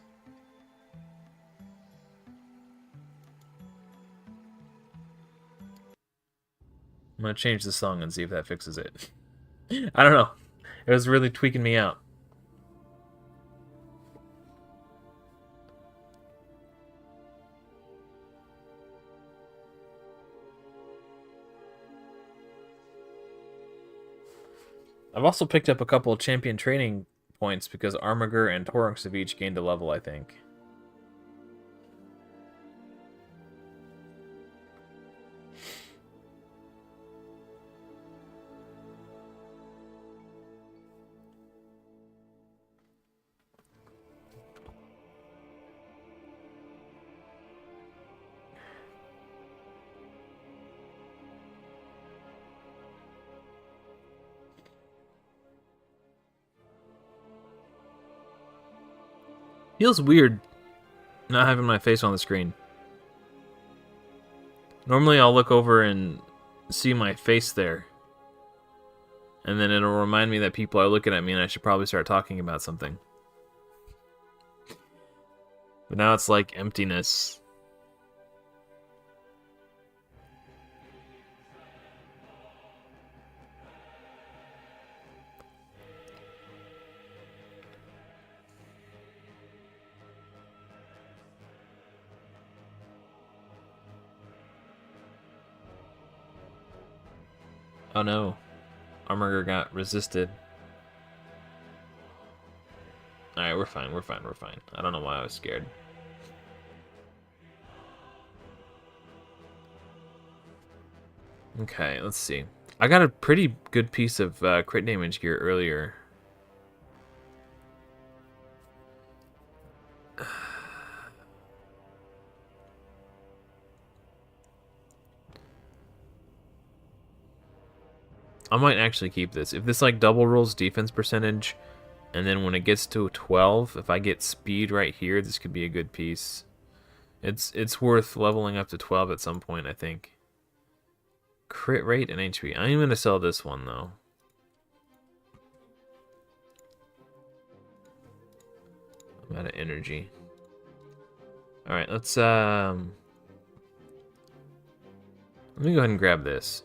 I'm gonna change the song and see if that fixes it. I don't know. It was really tweaking me out. I've also picked up a couple of champion training points because Armiger and Torrux have each gained a level, I think. Feels weird not having my face on the screen. Normally I'll look over and see my face there. And then it'll remind me that people are looking at me and I should probably start talking about something. But now it's like emptiness. Oh no. Armiger got resisted. Alright, we're fine, we're fine, we're fine. I don't know why I was scared. Okay, let's see. I got a pretty good piece of crit damage gear earlier. I might actually keep this. If this like double rolls defense percentage, and then when it gets to 12, if I get speed right here, this could be a good piece. It's worth leveling up to 12 at some point, I think. Crit rate and HP. I'm going to sell this one, though. I'm out of energy. All right, let's let me go ahead and grab this.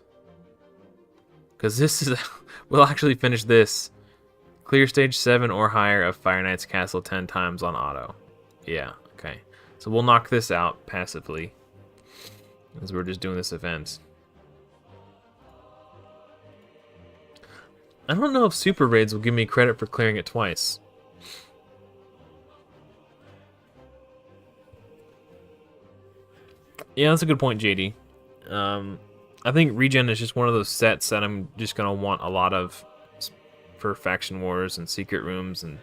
Because this is... we'll actually finish this. Clear stage 7 or higher of Fire Knight's Castle 10 times on auto. Yeah, okay. So we'll knock this out passively. As we're just doing this event. I don't know if Super Raids will give me credit for clearing it twice. Yeah, that's a good point, JD. I think Regen is just one of those sets that I'm just going to want a lot of for Faction Wars and Secret Rooms and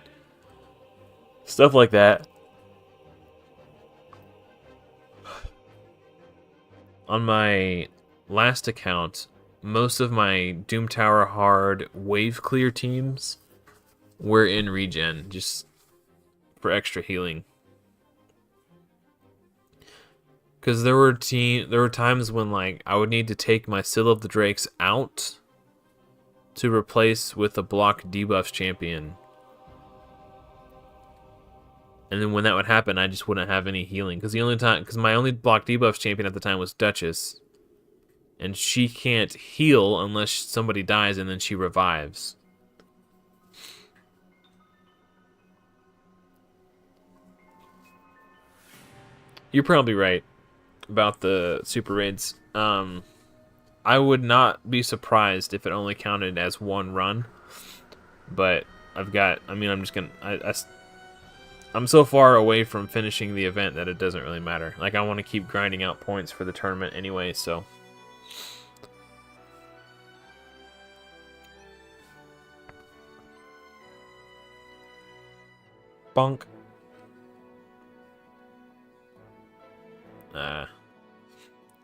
stuff like that. On my last account, most of my Doom Tower Hard wave clear teams were in Regen, just for extra healing. Because there were times when like I would need to take my Seal of the Drakes out to replace with a block debuffs champion. And then when that would happen, I just wouldn't have any healing. Because my only block debuffs champion at the time was Duchess. And she can't heal unless somebody dies and then she revives. You're probably right about the super raids. I would not be surprised if it only counted as one run. But I'm so far away from finishing the event that it doesn't really matter. Like, I want to keep grinding out points for the tournament anyway, so. Bonk.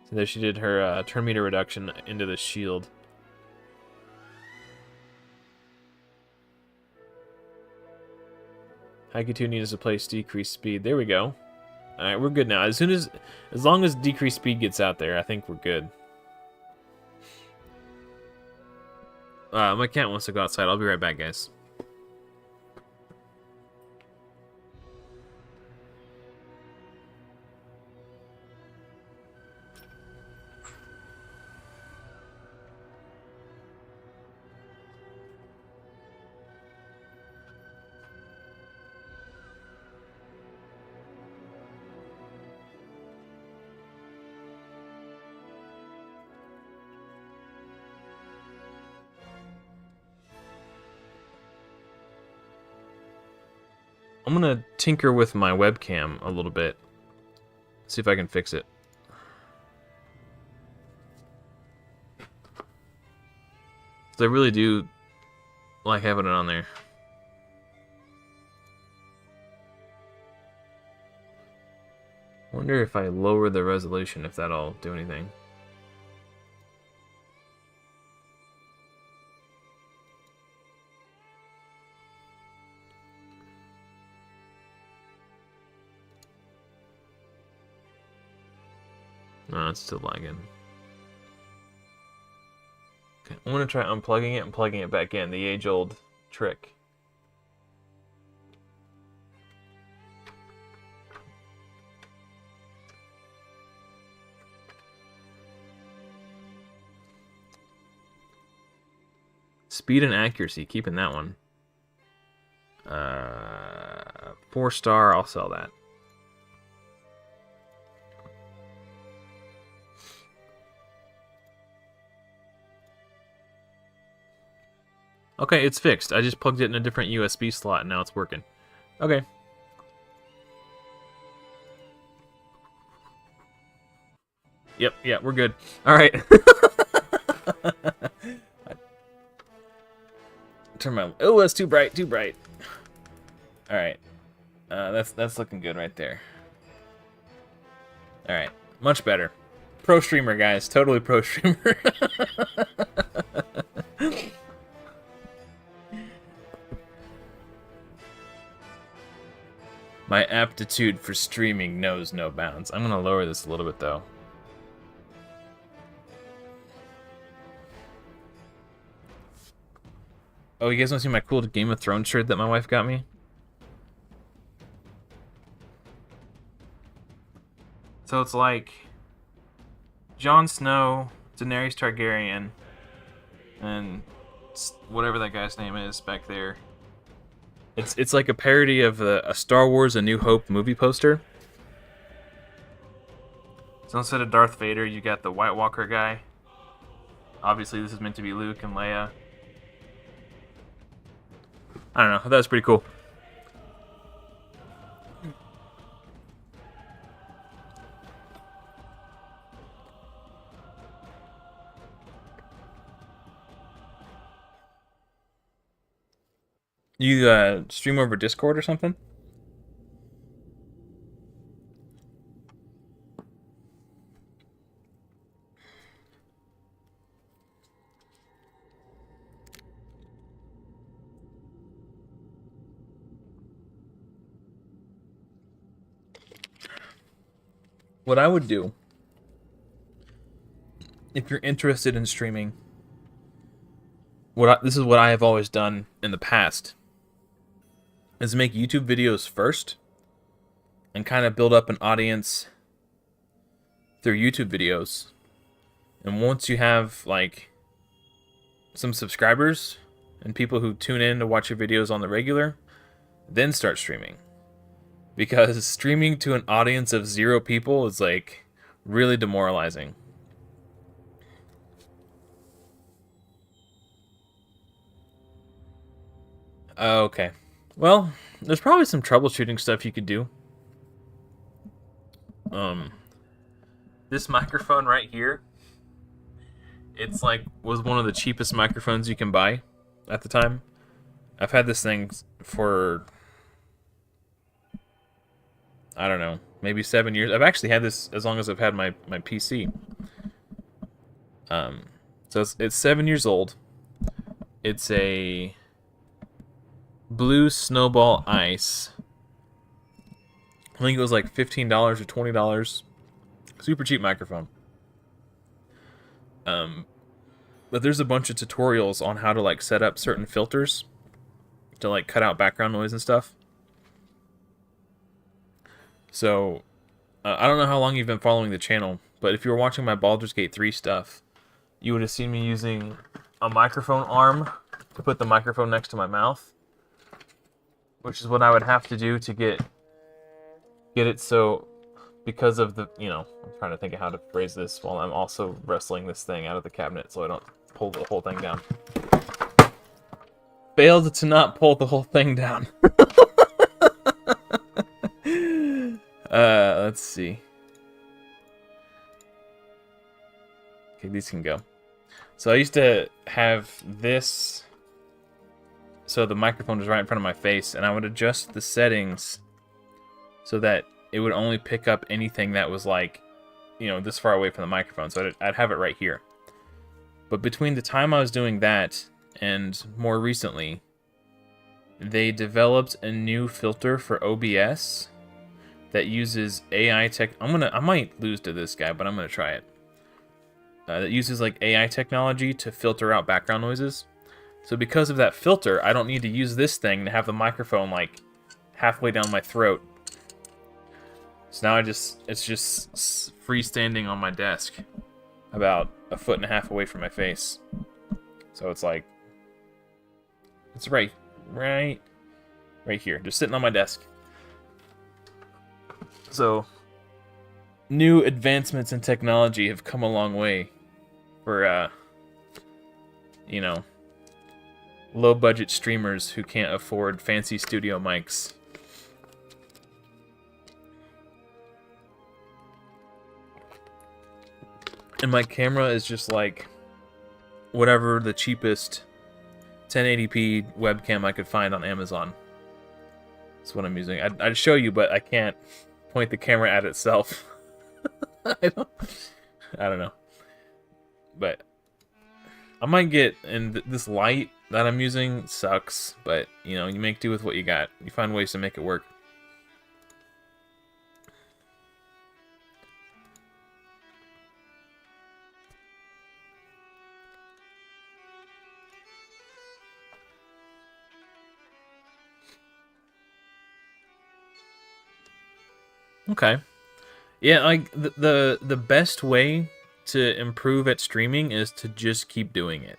So there she did her turn meter reduction into the shield. Haiku 2 needs to place decreased speed. There we go. Alright, we're good now. As long as decreased speed gets out there, I think we're good. My cat wants to go outside. I'll be right back, guys. I'm gonna tinker with my webcam a little bit. See if I can fix it. I really do like having it on there. Wonder if I lower the resolution, if that'll do anything. No, it's still lagging. Okay, I'm gonna try unplugging it and plugging it back in. The age-old trick. Speed and accuracy, keeping that one. 4-star, I'll sell that. Okay, it's fixed. I just plugged it in a different USB slot and now it's working. Okay. Yep, yeah, we're good. Alright. Turn my... Oh, that's too bright, too bright. Alright. That's looking good right there. Alright, much better. Pro streamer, guys. Totally pro streamer. My aptitude for streaming knows no bounds. I'm gonna lower this a little bit, though. Oh, you guys want to see my cool Game of Thrones shirt that my wife got me? So it's like Jon Snow, Daenerys Targaryen, and whatever that guy's name is back there. It's like a parody of a Star Wars A New Hope movie poster. So instead of Darth Vader, you got the White Walker guy. Obviously, this is meant to be Luke and Leia. I don't know. I thought that was pretty cool. You stream over Discord or something? What I would do, if you're interested in streaming, this is what I have always done in the past, is make YouTube videos first and kind of build up an audience through YouTube videos. And once you have like some subscribers and people who tune in to watch your videos on the regular, then start streaming. Because streaming to an audience of 0 people is like really demoralizing. Okay. Well, there's probably some troubleshooting stuff you could do. This microphone right here, it's like was one of the cheapest microphones you can buy at the time. I've had this thing for, I don't know, maybe 7 years. I've actually had this as long as I've had my PC. So it's 7 years old. It's a Blue Snowball Ice. I think it was like $15 or $20. Super cheap microphone. But there's a bunch of tutorials on how to like set up certain filters to like cut out background noise and stuff. So I don't know how long you've been following the channel, but if you were watching my Baldur's Gate 3 stuff, you would have seen me using a microphone arm to put the microphone next to my mouth, which is what I would have to do to get it so, because of the, I'm trying to think of how to phrase this while I'm also wrestling this thing out of the cabinet so I don't pull the whole thing down. Failed to not pull the whole thing down. Let's see. Okay, these can go. So I used to have this, so the microphone was right in front of my face, and I would adjust the settings so that it would only pick up anything that was like, this far away from the microphone. So I'd have it right here. But between the time I was doing that and more recently, they developed a new filter for OBS that uses AI tech. I might lose to this guy, but I'm gonna try it. That uses like AI technology to filter out background noises. So because of that filter, I don't need to use this thing to have the microphone like halfway down my throat. So now it's just freestanding on my desk, about 1.5 feet away from my face. So it's like, it's right here, just sitting on my desk. So new advancements in technology have come a long way for low budget streamers who can't afford fancy studio mics. And my camera is just like whatever the cheapest 1080p webcam I could find on Amazon. That's what I'm using. I'd show you, but I can't point the camera at itself. I don't know. But I might get, and this light that I'm using sucks, but you make do with what you got. You find ways to make it work. Okay. Yeah, like the best way to improve at streaming is to just keep doing it.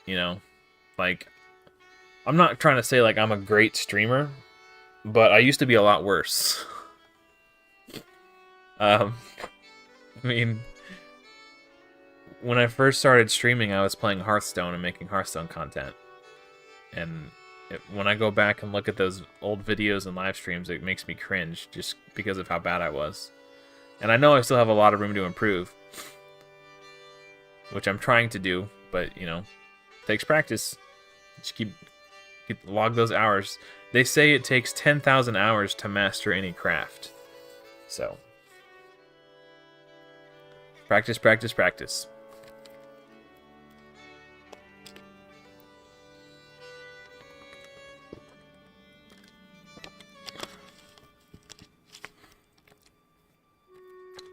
You know, like I'm not trying to say like I'm a great streamer, but I used to be a lot worse. um, I mean, when I first started streaming, I was playing Hearthstone and making Hearthstone content. And when I go back and look at those old videos and live streams, it makes me cringe just because of how bad I was. And I know I still have a lot of room to improve, which I'm trying to do, but, you know, it takes practice. Just keep log those hours. They say it takes 10,000 hours to master any craft. So, practice, practice, practice.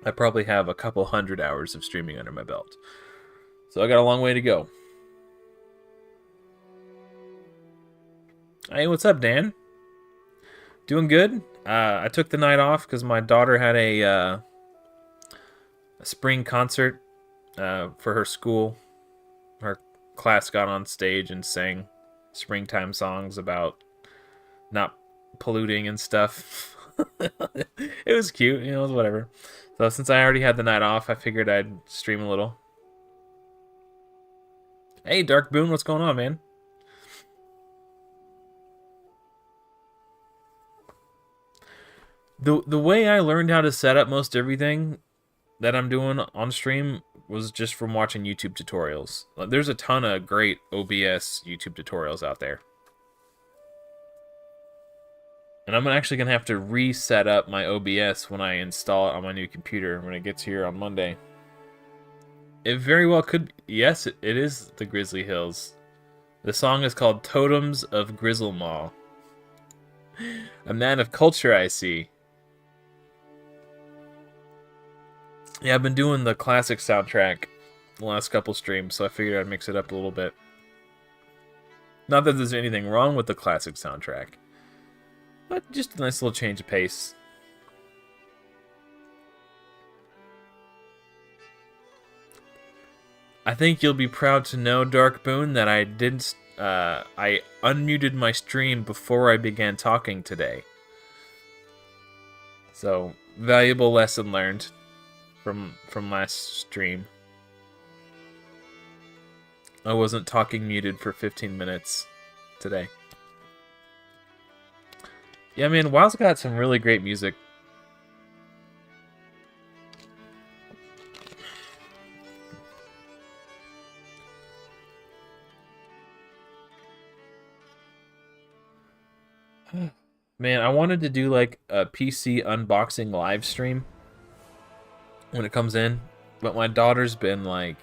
I probably have a couple hundred hours of streaming under my belt. So I got a long way to go. Hey, what's up, Dan? Doing good? I took the night off because my daughter had a spring concert for her school. Her class got on stage and sang springtime songs about not polluting and stuff. It was cute, you know, it was whatever. So since I already had the night off, I figured I'd stream a little. Hey, Dark Boon, what's going on, man? The way I learned how to set up most everything that I'm doing on stream was just from watching YouTube tutorials. There's a ton of great OBS YouTube tutorials out there. And I'm actually going to have to reset up my OBS when I install it on my new computer when it gets here on Monday. It very well could... Yes, it is the Grizzly Hills. The song is called Totems of Grizzlemaw. A man of culture, I see. Yeah, I've been doing the classic soundtrack the last couple streams, so I figured I'd mix it up a little bit. Not that there's anything wrong with the classic soundtrack, but just a nice little change of pace. I think you'll be proud to know, Dark Boon, that I unmuted my stream before I began talking today. So, valuable lesson learned from last stream. I wasn't talking muted for 15 minutes today. Yeah, man, WoW's got some really great music. Man, I wanted to do like a PC unboxing live stream when it comes in, but my daughter's been like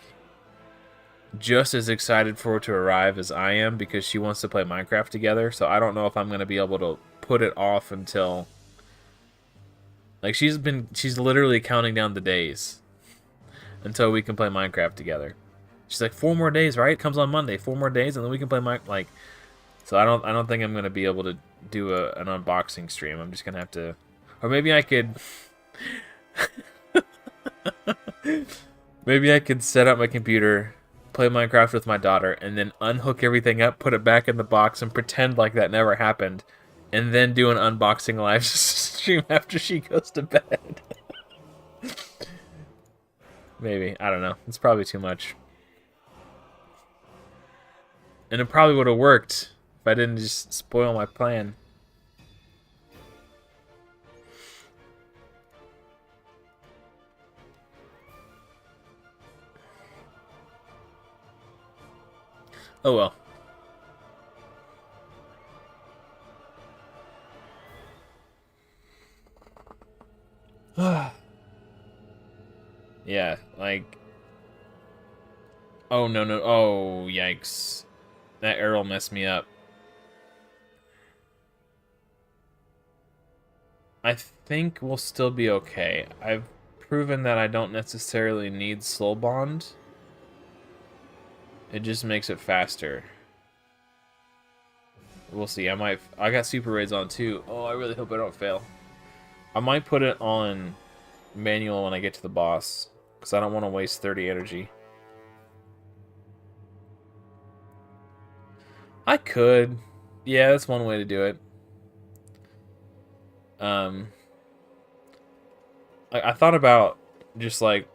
just as excited for it to arrive as I am because she wants to play Minecraft together, so I don't know if I'm going to be able to put it off until like she's literally counting down the days until we can play Minecraft together. She's like 4 more days, right? It comes on Monday, 4 more days and then we can play like so I don't think I'm going to be able to do an unboxing stream. I'm just going to have to, or maybe I could maybe I could set up my computer, play Minecraft with my daughter, and then unhook everything up, put it back in the box, and pretend like that never happened, and then do an unboxing live stream after she goes to bed. Maybe. I don't know. It's probably too much. And it probably would have worked if I didn't just spoil my plan. Oh well. Yeah, like... Oh, no. Oh, yikes. That arrow messed me up. I think we'll still be okay. I've proven that I don't necessarily need Soul Bond. It just makes it faster. We'll see. I got super raids on too. Oh, I really hope I don't fail. I might put it on manual when I get to the boss, because I don't want to waste 30 energy. I could. Yeah, that's one way to do it. I thought about just like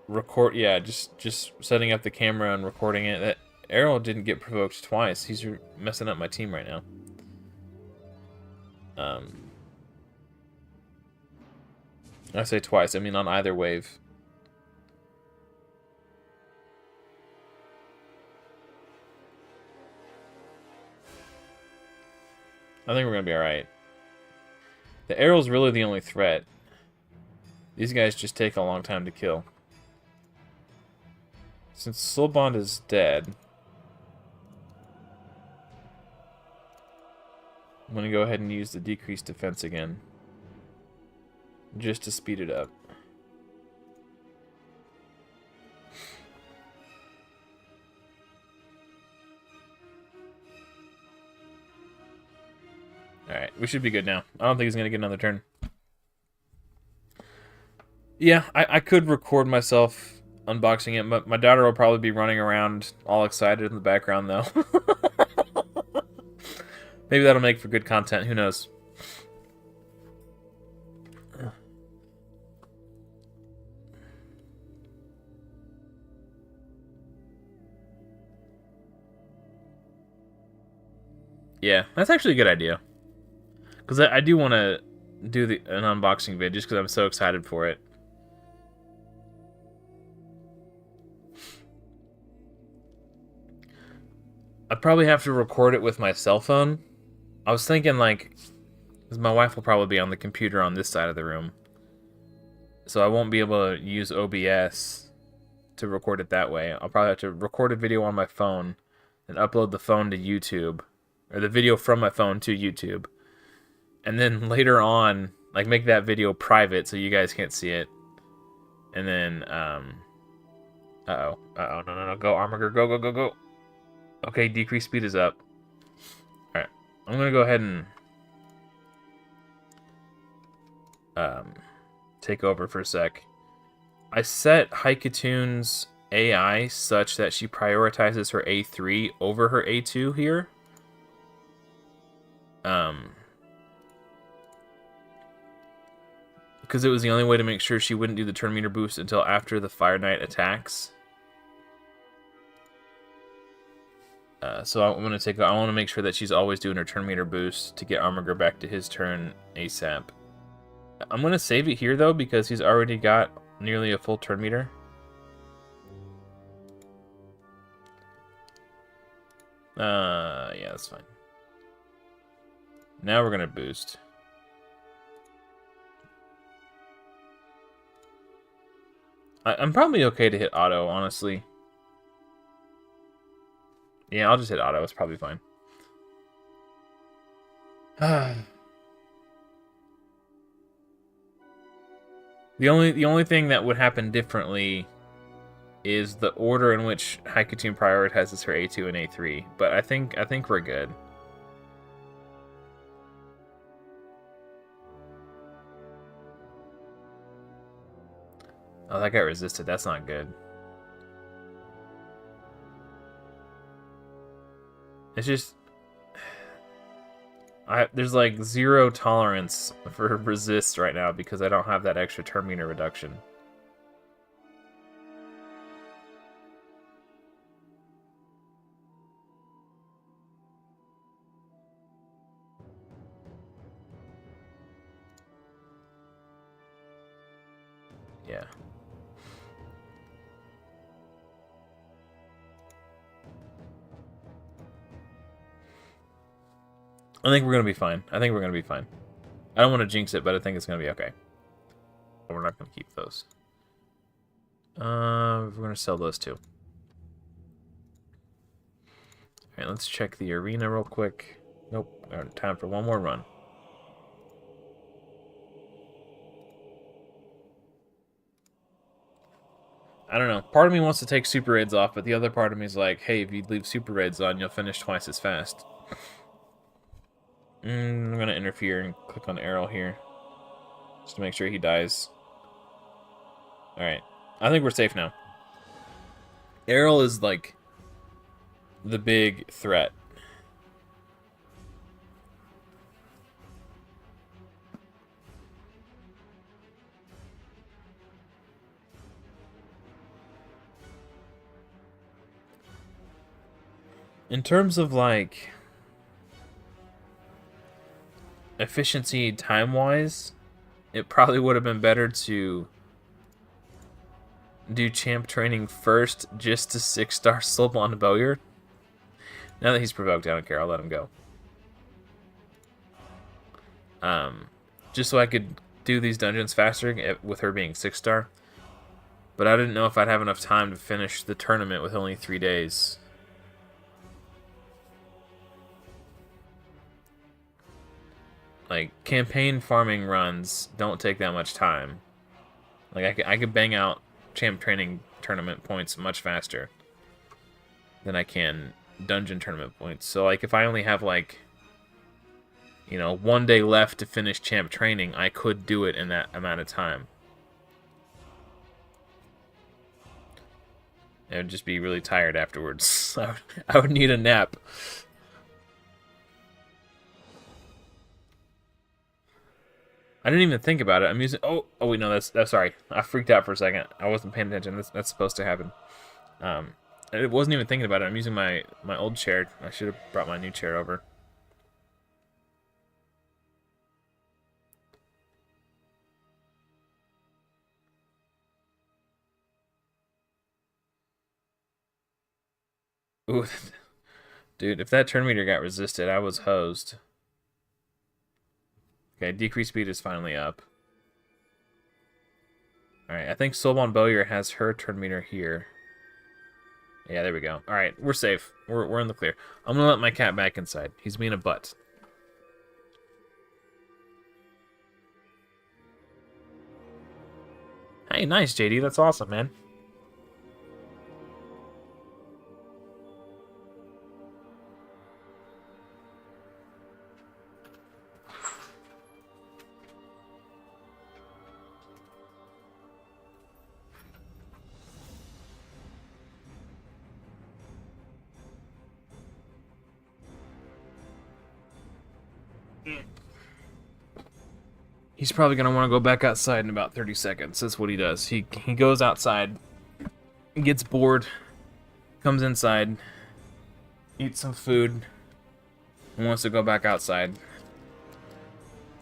just setting up the camera and recording it. That Errol didn't get provoked twice. He's messing up my team right now. I say twice, I mean on either wave. I think we're gonna be alright. The arrow's really the only threat. These guys just take a long time to kill. Since Soulbond is dead, I'm gonna go ahead and use the decreased defense again. Just to speed it up. Alright, we should be good now. I don't think he's gonna get another turn. Yeah, I could record myself unboxing it, but my daughter will probably be running around all excited in the background, though. Maybe that'll make for good content, who knows. Yeah, that's actually a good idea. Because I do want to do an unboxing vid just because I'm so excited for it. I'd probably have to record it with my cell phone. I was thinking, like, because my wife will probably be on the computer on this side of the room. So I won't be able to use OBS to record it that way. I'll probably have to record a video on my phone and upload the phone to YouTube. Or the video from my phone to YouTube. And then later on, like, make that video private so you guys can't see it. And then, uh-oh, no, go, Armiger, go. Okay, decreased speed is up. Alright, I'm gonna go ahead and take over for a sec. I set Haikatoon's AI such that she prioritizes her A3 over her A2 here. Because it was the only way to make sure she wouldn't do the turn meter boost until after the Fire Knight attacks. So I want to make sure that she's always doing her turn meter boost to get Armiger back to his turn ASAP. I'm going to save it here though because he's already got nearly a full turn meter. Yeah, that's fine. Now we're going to boost. I'm probably okay to hit auto, honestly. Yeah, I'll just hit auto. It's probably fine. The only thing that would happen differently is the order in which Haikatoon prioritizes her A2 and A3. But I think we're good. Oh, that got resisted. That's not good. It's just... there's like 0 tolerance for resist right now because I don't have that extra turn meter reduction. Yeah. I think we're going to be fine. I don't want to jinx it, but I think it's going to be okay. But we're not going to keep those. We're going to sell those too. Alright, let's check the arena real quick. Nope. Alright, time for one more run. I don't know. Part of me wants to take super raids off, but the other part of me is like, hey, if you leave super raids on, you'll finish twice as fast. I'm going to interfere and click on arrow here. Just to make sure he dies. Alright. I think we're safe now. Errol is, like, the big threat. In terms of, like, efficiency time-wise, it probably would have been better to do champ training first just to 6-star Soulbond Bowyer. Now that he's provoked, I don't care. I'll let him go. Just so I could do these dungeons faster with her being 6-star. But I didn't know if I'd have enough time to finish the tournament with only 3 days. Like, campaign farming runs don't take that much time. Like, I could bang out champ training tournament points much faster than I can dungeon tournament points. So, like, if I only have, like, you know, 1 day left to finish champ training, I could do it in that amount of time. I would just be really tired afterwards. I would need a nap. I didn't even think about it. I'm using... Oh wait, no, that's sorry. I freaked out for a second. I wasn't paying attention. That's supposed to happen. I wasn't even thinking about it. I'm using my old chair. I should have brought my new chair over. Ooh, dude, if that turn meter got resisted, I was hosed. Okay, decrease speed is finally up. Alright, I think Soulbond Bowyer has her turn meter here. Yeah, there we go. Alright, we're safe. We're in the clear. I'm gonna let my cat back inside. He's being a butt. Hey, nice, JD. That's awesome, man. He's probably going to want to go back outside in about 30 seconds. That's what he does. He goes outside, gets bored, comes inside, eats some food, and wants to go back outside.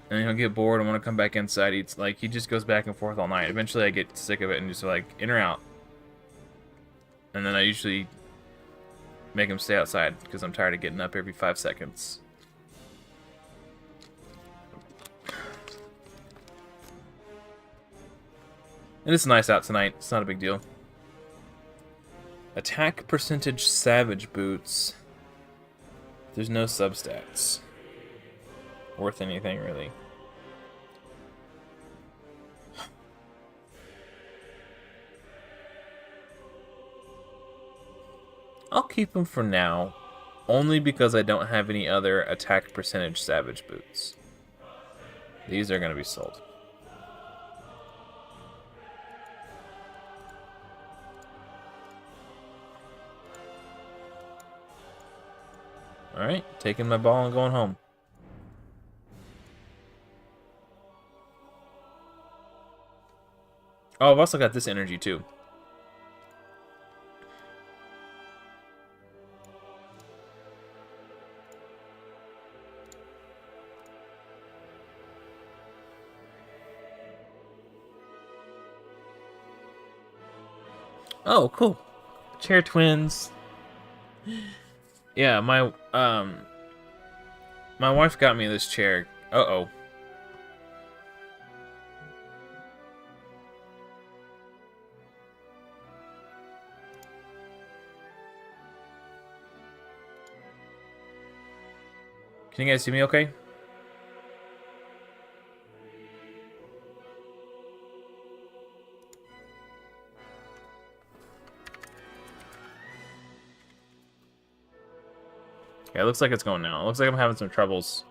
And then he'll get bored and want to come back inside. Eats, like, he just goes back and forth all night. Eventually I get sick of it and just like, in or out. And then I usually make him stay outside because I'm tired of getting up every 5 seconds. And it's nice out tonight. It's not a big deal. Attack percentage Savage Boots. There's no substats worth anything, really. I'll keep them for now, only because I don't have any other attack percentage Savage Boots. These are going to be sold. Alright, taking my ball and going home. Oh, I've also got this energy too. Oh, cool. Chair twins. Yeah, my wife got me this chair. Uh-oh. Can you guys see me okay? Yeah, it looks like it's going now. It looks like I'm having some troubles.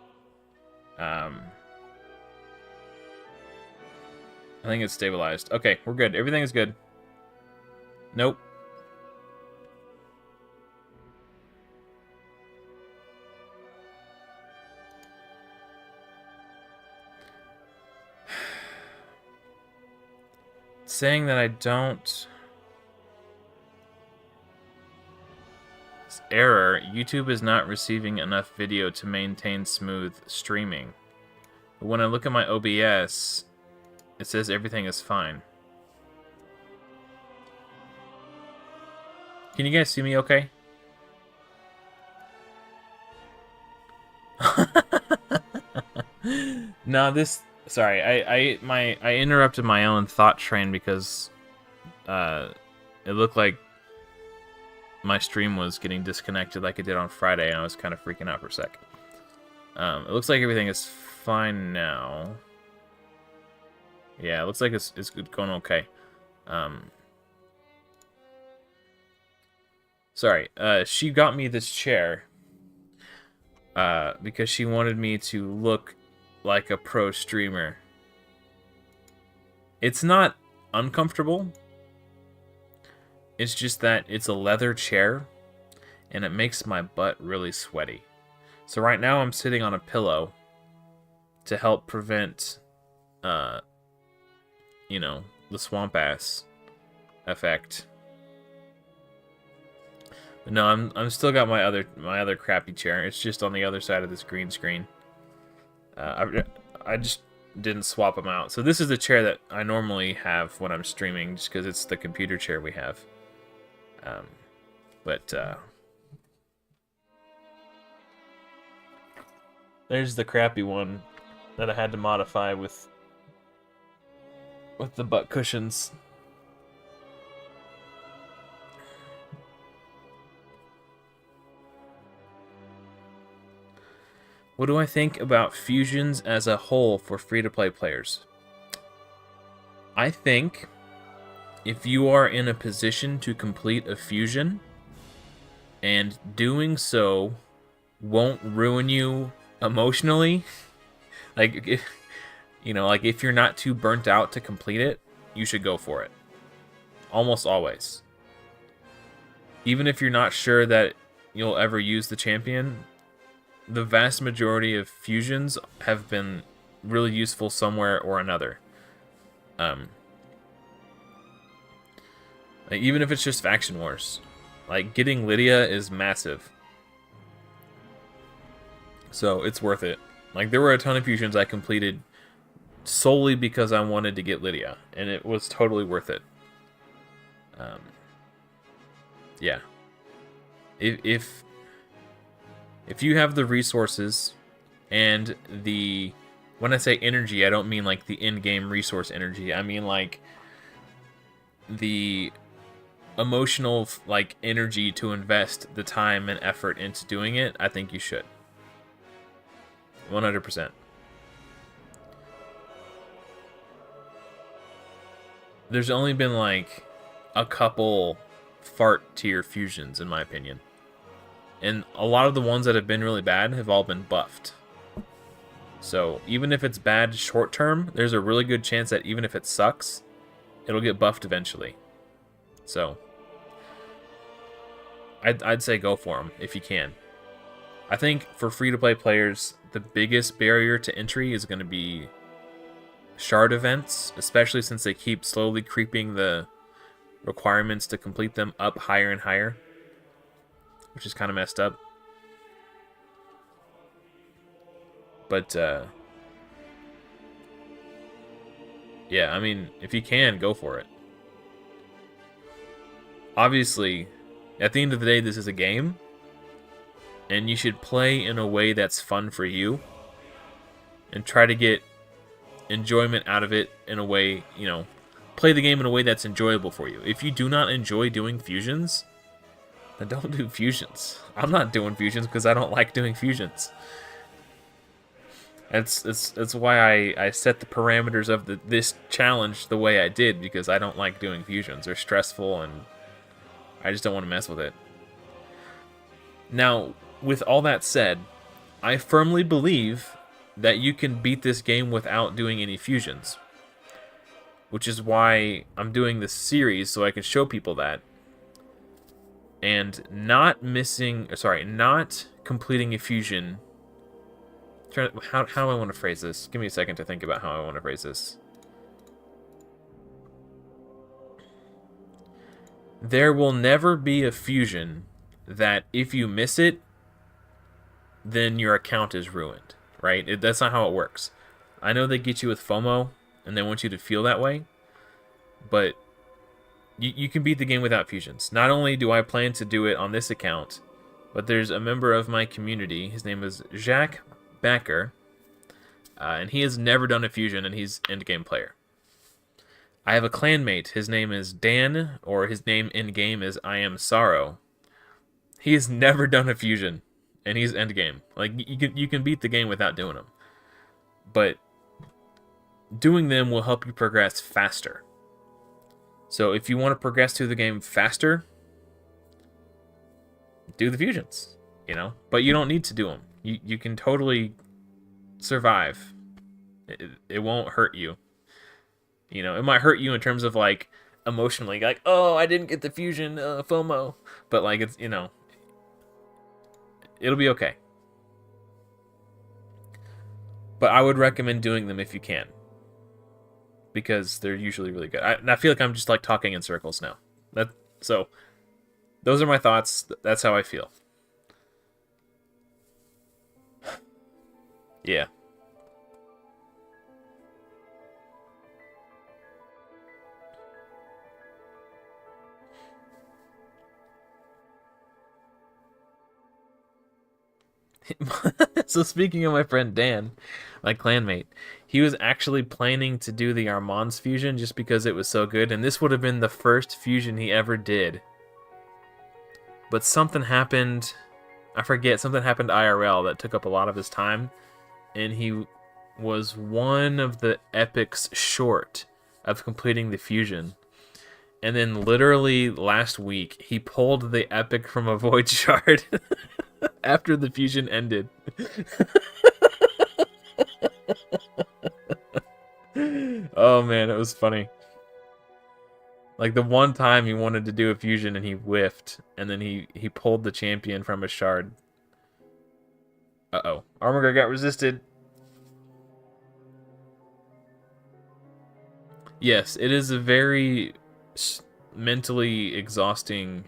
I think it's stabilized. Okay, we're good. Everything is good. Nope. It's saying that I don't... Error. YouTube is not receiving enough video to maintain smooth streaming. But when I look at my OBS, it says everything is fine. Can you guys see me okay? No, this... Sorry, I interrupted my own thought train because it looked like my stream was getting disconnected like it did on Friday, and I was kind of freaking out for a sec. It looks like everything is fine now. Yeah, it looks like it's going okay. Sorry, she got me this chair because she wanted me to look like a pro streamer. It's not uncomfortable. It's just that it's a leather chair, and it makes my butt really sweaty. So right now I'm sitting on a pillow to help prevent, you know, the swamp ass effect. But no, I'm still got my other crappy chair. It's just on the other side of this green screen. I just didn't swap them out. So this is the chair that I normally have when I'm streaming, just because it's the computer chair we have. There's the crappy one that I had to modify with the butt cushions. What do I think about fusions as a whole for free-to-play players? I think if you are in a position to complete a fusion, and doing so won't ruin you emotionally, like, if you're not too burnt out to complete it, you should go for it. Almost always. Even if you're not sure that you'll ever use the champion, the vast majority of fusions have been really useful somewhere or another. Even if it's just faction wars, like getting Lydia is massive, so it's worth it. Like, there were a ton of fusions I completed solely because I wanted to get Lydia, and it was totally worth it. Yeah. If you have the resources and the... When I say energy, I don't mean like the in-game resource energy. I mean like the emotional like energy to invest the time and effort into doing it. I think you should. 100%. There's only been like a couple fart tier fusions in my opinion. And a lot of the ones that have been really bad have all been buffed. So even if it's bad short term, there's a really good chance that even if it sucks, it'll get buffed eventually. So I'd say go for them if you can. I think for free-to-play players, the biggest barrier to entry is going to be shard events, especially since they keep slowly creeping the requirements to complete them up higher and higher, which is kind of messed up. But yeah, I mean, if you can, go for it. Obviously, at the end of the day, this is a game, and you should play in a way that's fun for you, and try to get enjoyment out of it in a way, you know, play the game in a way that's enjoyable for you. If you do not enjoy doing fusions, then don't do fusions. I'm not doing fusions because I don't like doing fusions. That's why I set the parameters of this challenge the way I did, because I don't like doing fusions. They're stressful, and I just don't want to mess with it. Now, with all that said, I firmly believe that you can beat this game without doing any fusions. which is why I'm doing this series so I can show people that. And not completing a fusion. How do I want to phrase this? Give me a second to think about how I want to phrase this. There will never be a fusion that if you miss it, then your account is ruined, right? That's not how it works. I know they get you with FOMO, and they want you to feel that way, but you can beat the game without fusions. Not only do I plan to do it on this account, but there's a member of my community. His name is Jacques Backer, and he has never done a fusion, and he's endgame player. I have a clanmate. His name is Dan, or his name in-game is I Am Sorrow. He has never done a fusion, and he's endgame. Like, you can beat the game without doing them. But doing them will help you progress faster. So if you want to progress through the game faster, do the fusions, you know? But you don't need to do them. You can totally survive. It won't hurt you. You know, it might hurt you in terms of, like, emotionally. Like, oh, I didn't get the fusion, FOMO. But, like, it's, you know, it'll be okay. But I would recommend doing them if you can. Because they're usually really good. I feel like I'm just, like, talking in circles now. So, those are my thoughts. That's how I feel. Yeah. So speaking of my friend Dan, my clanmate, he was actually planning to do the Armand's fusion just because it was so good, and this would have been the first fusion he ever did. But something happened, I forget, something happened IRL that took up a lot of his time, and he was one of the epics short of completing the fusion. And then literally last week, he pulled the epic from a void shard after the fusion ended. Oh man, it was funny. Like the one time he wanted to do a fusion and he whiffed, and then he pulled the champion from a shard. Uh-oh. Armor got resisted. Yes, it is a very mentally exhausting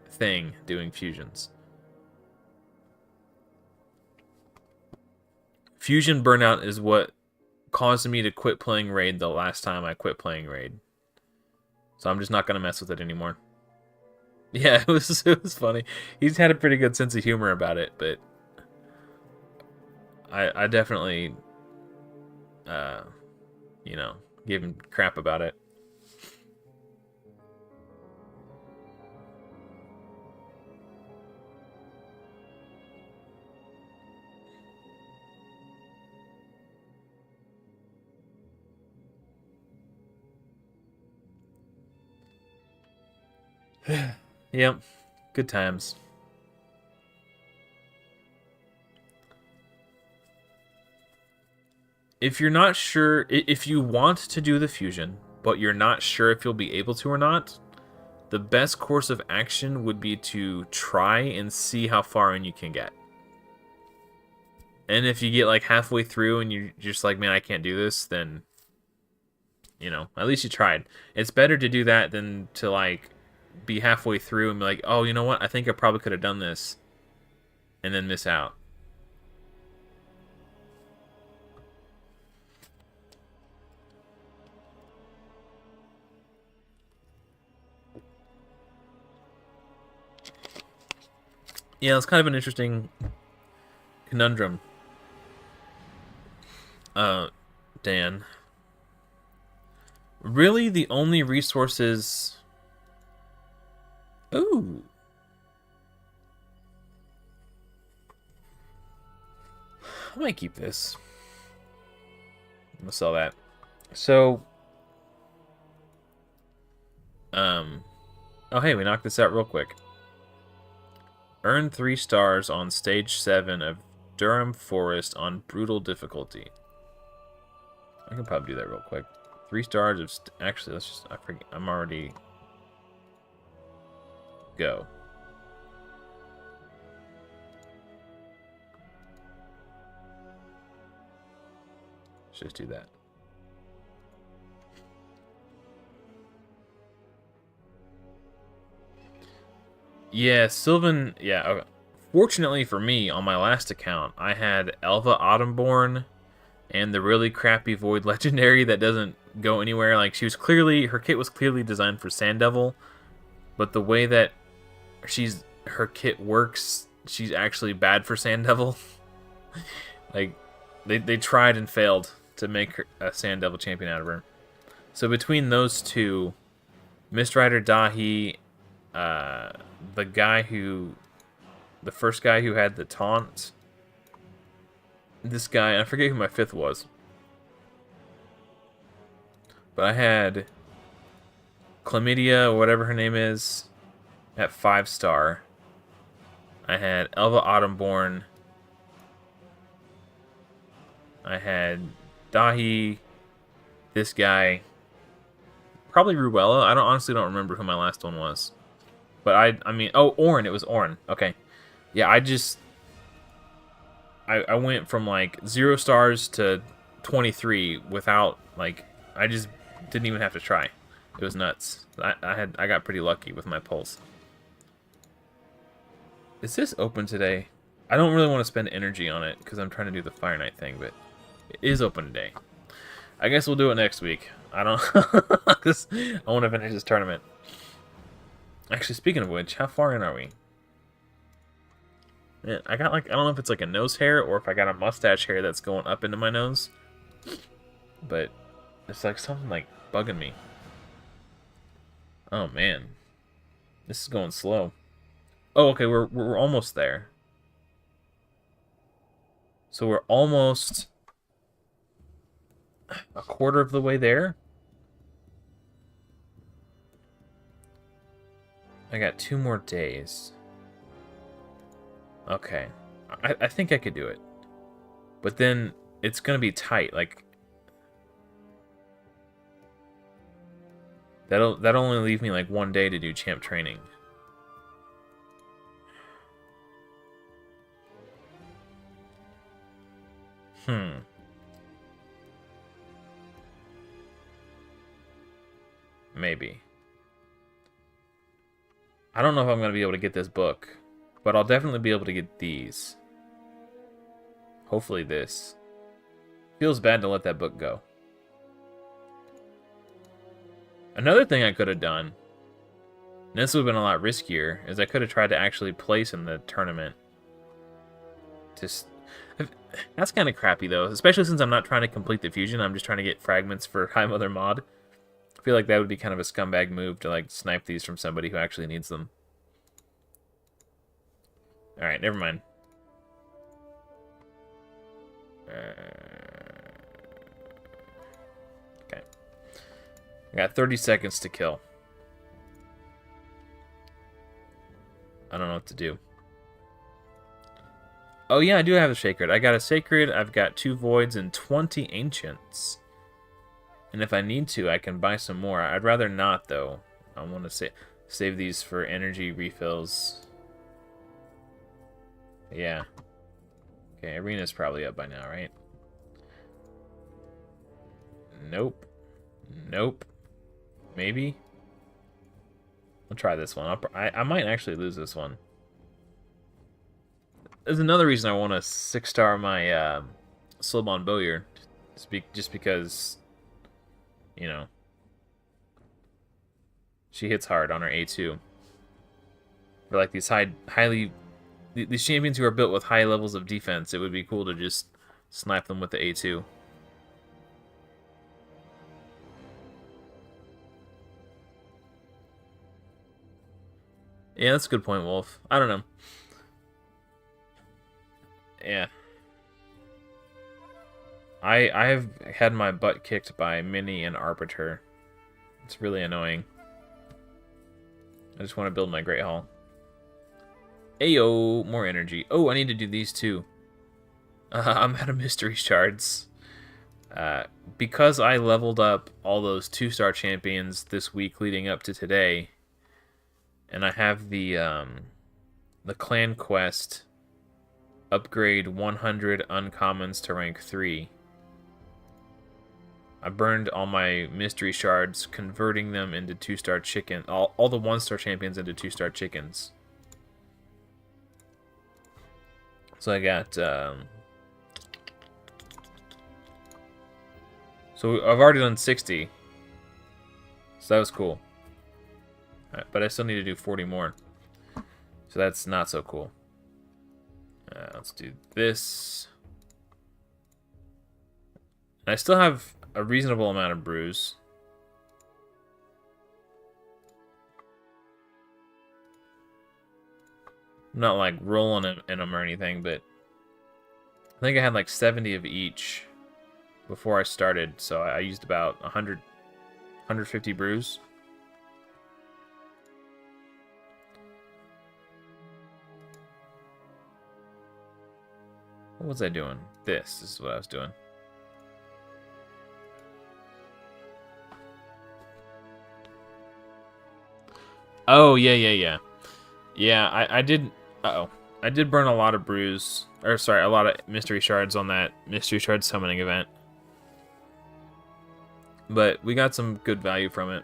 thing doing fusions. Fusion burnout is what caused me to quit playing Raid the last time I quit playing Raid. So I'm just not going to mess with it anymore. Yeah, it was funny. He's had a pretty good sense of humor about it, but I definitely, you know, gave him crap about it. Yep, good times. If you're not sure, if you want to do the fusion, but you're not sure if you'll be able to or not, the best course of action would be to try and see how far in you can get. And if you get like halfway through and you're just like, man, I can't do this, then, you know, at least you tried. It's better to do that than to like be halfway through and be like, oh, you know what, I think I probably could have done this, and then miss out. Yeah, it's kind of an interesting conundrum. Dan. Really, the only resources... Ooh. I might keep this. I'm gonna sell that. So... Oh, hey, we knocked this out real quick. Earn 3 stars on stage 7 of Durham Forest on brutal difficulty. I can probably do that real quick. 3 stars of... Actually, let's just... I forget. I'm already... Go. Let's just do that. Yeah, Sylvan... Yeah, okay. Fortunately for me, on my last account, I had Elva Autumnborn and the really crappy Void Legendary that doesn't go anywhere. Like, she was clearly... Her kit was clearly designed for Sand Devil, but the way that her kit works, she's actually bad for Sand Devil. Like, they tried and failed to make her a Sand Devil champion out of her. So between those two, Mist Rider Dahi, the first guy who had the taunt, this guy, I forget who my 5th was, but I had Chlamydia, or whatever her name is, at 5-star. I had Elva Autumnborn. I had Dahi, this guy, probably Ruella. I honestly don't remember who my last one was. But I mean, oh, Ornn, it was Ornn. Okay. Yeah, I went from like 0 stars to 23 without, like, I just didn't even have to try. It was nuts. I got pretty lucky with my pulse. Is this open today? I don't really want to spend energy on it because I'm trying to do the Fire Knight thing, but it is open today. I guess we'll do it next week. I don't... Because I want to finish this tournament. Actually, speaking of which, how far in are we? Man, I got like... I don't know if it's like a nose hair or if I got a mustache hair that's going up into my nose. But it's like something like bugging me. Oh, man. This is going slow. Oh, okay, we're almost there. So we're almost a quarter of the way there. I got 2 more days. Okay. I think I could do it. But then it's going to be tight. Like, that'll only leave me like 1 day to do champ training. Maybe. I don't know if I'm going to be able to get this book, but I'll definitely be able to get these. Hopefully this. Feels bad to let that book go. Another thing I could have done, and this would have been a lot riskier, is I could have tried to actually place in the tournament. That's kind of crappy, though, especially since I'm not trying to complete the fusion. I'm just trying to get fragments for High Mother Mod. I feel like that would be kind of a scumbag move to like snipe these from somebody who actually needs them. Alright, never mind. Okay. I got 30 seconds to kill. I don't know what to do. Oh yeah, I do have a Sacred. I got a Sacred, I've got 2 Voids, and 20 Ancients. And if I need to, I can buy some more. I'd rather not, though. I want to save these for energy refills. Yeah. Okay, Arena's probably up by now, right? Nope. Nope. Maybe? I'll try this one. I might actually lose this one. There's another reason I want to 6-star my Slowbond Bowyer. Just because... You know, she hits hard on her A2. For like these these champions who are built with high levels of defense, it would be cool to just snipe them with the A2. Yeah, that's a good point, Wolf. I don't know. Yeah. I've had my butt kicked by Mini and Arbiter. It's really annoying. I just want to build my Great Hall. Ayo, more energy. Oh, I need to do these too. I'm out of mystery shards. Because I leveled up all those 2-star champions this week leading up to today, and I have the clan quest upgrade 100 uncommons to rank 3. I burned all my mystery shards, converting them into 2-star chicken. All the 1-star champions into 2-star chickens. So I got... so I've already done 60. So that was cool. Right, but I still need to do 40 more. So that's not so cool. Let's do this. And I still have a reasonable amount of brews. I'm not like rolling in them or anything, but I think I had like 70 of each before I started, so I used about 150 brews. What was I doing? This is what I was doing. Oh, yeah. Yeah, I did... Uh-oh. I did burn a lot of brews. Or, sorry, a lot of mystery shards on that mystery shard summoning event. But we got some good value from it.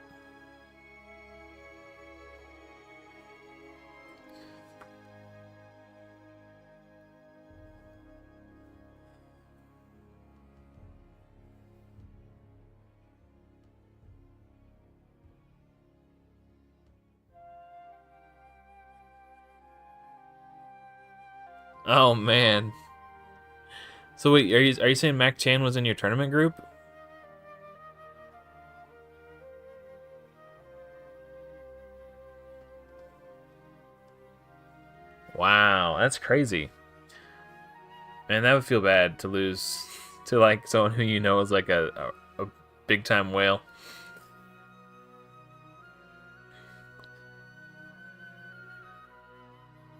Oh, man. So wait, are you saying Mac Chan was in your tournament group? Wow, that's crazy. Man, that would feel bad to lose to like someone who you know is like a big time whale.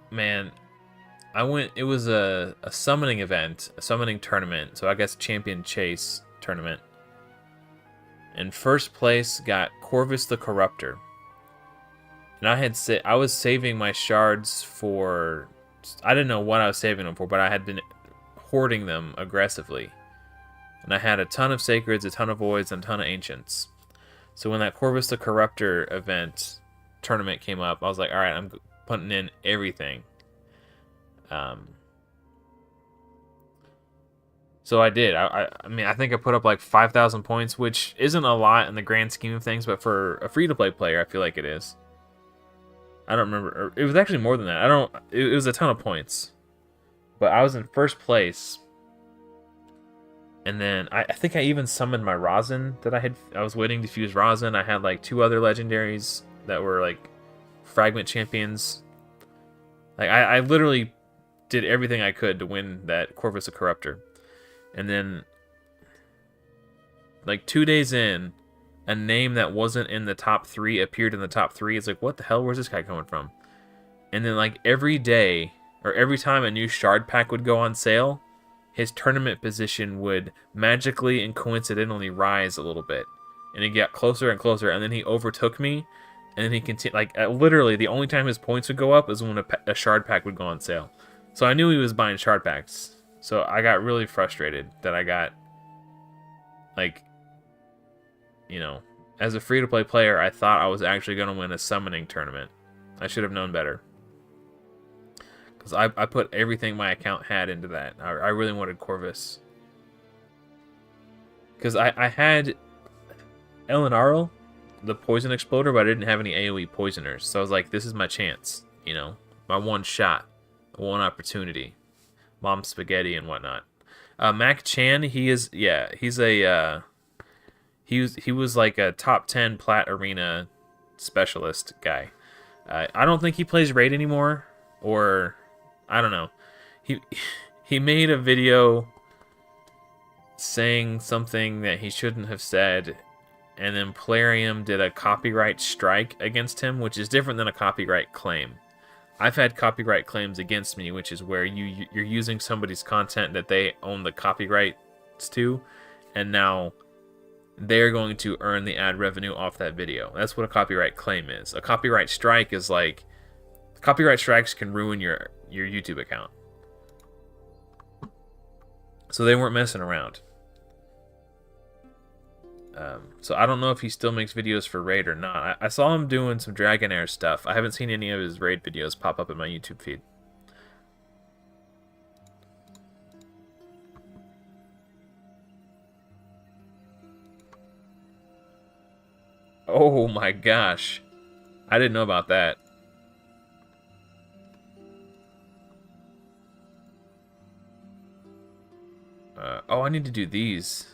Man, it was a summoning event, a summoning tournament, so I guess Champion Chase tournament. And first place got Corvus the Corruptor. And I was saving my shards for... I didn't know what I was saving them for, but I had been hoarding them aggressively. And I had a ton of Sacreds, a ton of Voids, and a ton of Ancients. So when that Corvus the Corruptor event tournament came up, I was like, alright, I'm putting in everything. So I did. I mean, I think I put up like 5,000 points, which isn't a lot in the grand scheme of things, but for a free-to-play player, I feel like it is. I don't remember. It was actually more than that. It was a ton of points. But I was in first place. And then I think I even summoned my Rosin that I was waiting to fuse Rosin. I had like 2 other legendaries that were like fragment champions. Like I literally did everything I could to win that Corvus the Corruptor. And then like 2 days in, a name that wasn't in the top 3 appeared in the top 3. It's like, what the hell? Where's this guy coming from? And then like every day, or every time a new shard pack would go on sale, his tournament position would magically and coincidentally rise a little bit. And he got closer and closer, and then he overtook me, and then he continued. Like, literally, the only time his points would go up is when a shard pack would go on sale. So I knew he was buying shard packs. So I got really frustrated that I got, like, you know, as a free-to-play player, I thought I was actually going to win a summoning tournament. I should have known better. Because I put everything my account had into that. I really wanted Corvus. Because I had Elenaro, the Poison Exploder, but I didn't have any AoE Poisoners. So I was like, this is my chance, you know? My one shot. One opportunity. Mom Spaghetti and whatnot. Mac Chan, he was like a top 10 Plat Arena specialist guy. I don't think he plays Raid anymore, or I don't know. He made a video saying something that he shouldn't have said, and then Plarium did a copyright strike against him, which is different than a copyright claim. I've had copyright claims against me, which is where you're using somebody's content that they own the copyrights to, and now they're going to earn the ad revenue off that video. That's what a copyright claim is. A copyright strike is like, copyright strikes can ruin your YouTube account. So they weren't messing around. So I don't know if he still makes videos for Raid or not. I saw him doing some Dragonair stuff. I haven't seen any of his Raid videos pop up in my YouTube feed. Oh my gosh. I didn't know about that. Oh, I need to do these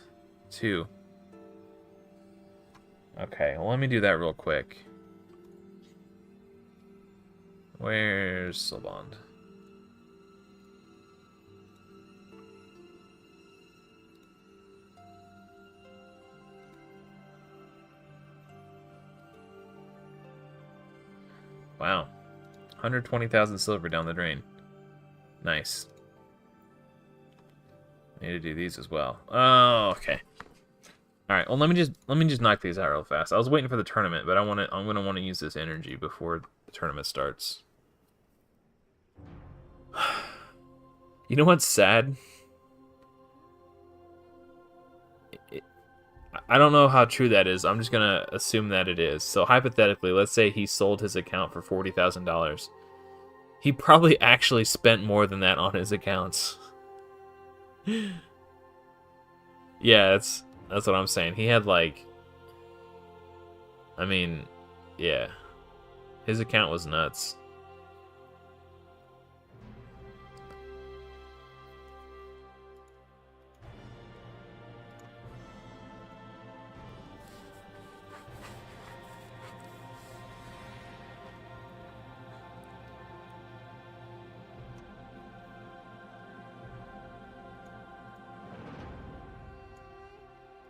too. Okay, well, let me do that real quick. Where's Silbond? Wow. 120,000 silver down the drain. Nice. I need to do these as well. Oh, okay. All right. Well, let me just knock these out real fast. I was waiting for the tournament, but I'm gonna want to use this energy before the tournament starts. You know what's sad? I don't know how true that is. I'm just gonna assume that it is. So hypothetically, let's say he sold his account for $40,000. He probably actually spent more than that on his accounts. Yeah, that's what I'm saying. He had like, I mean, yeah, his account was nuts.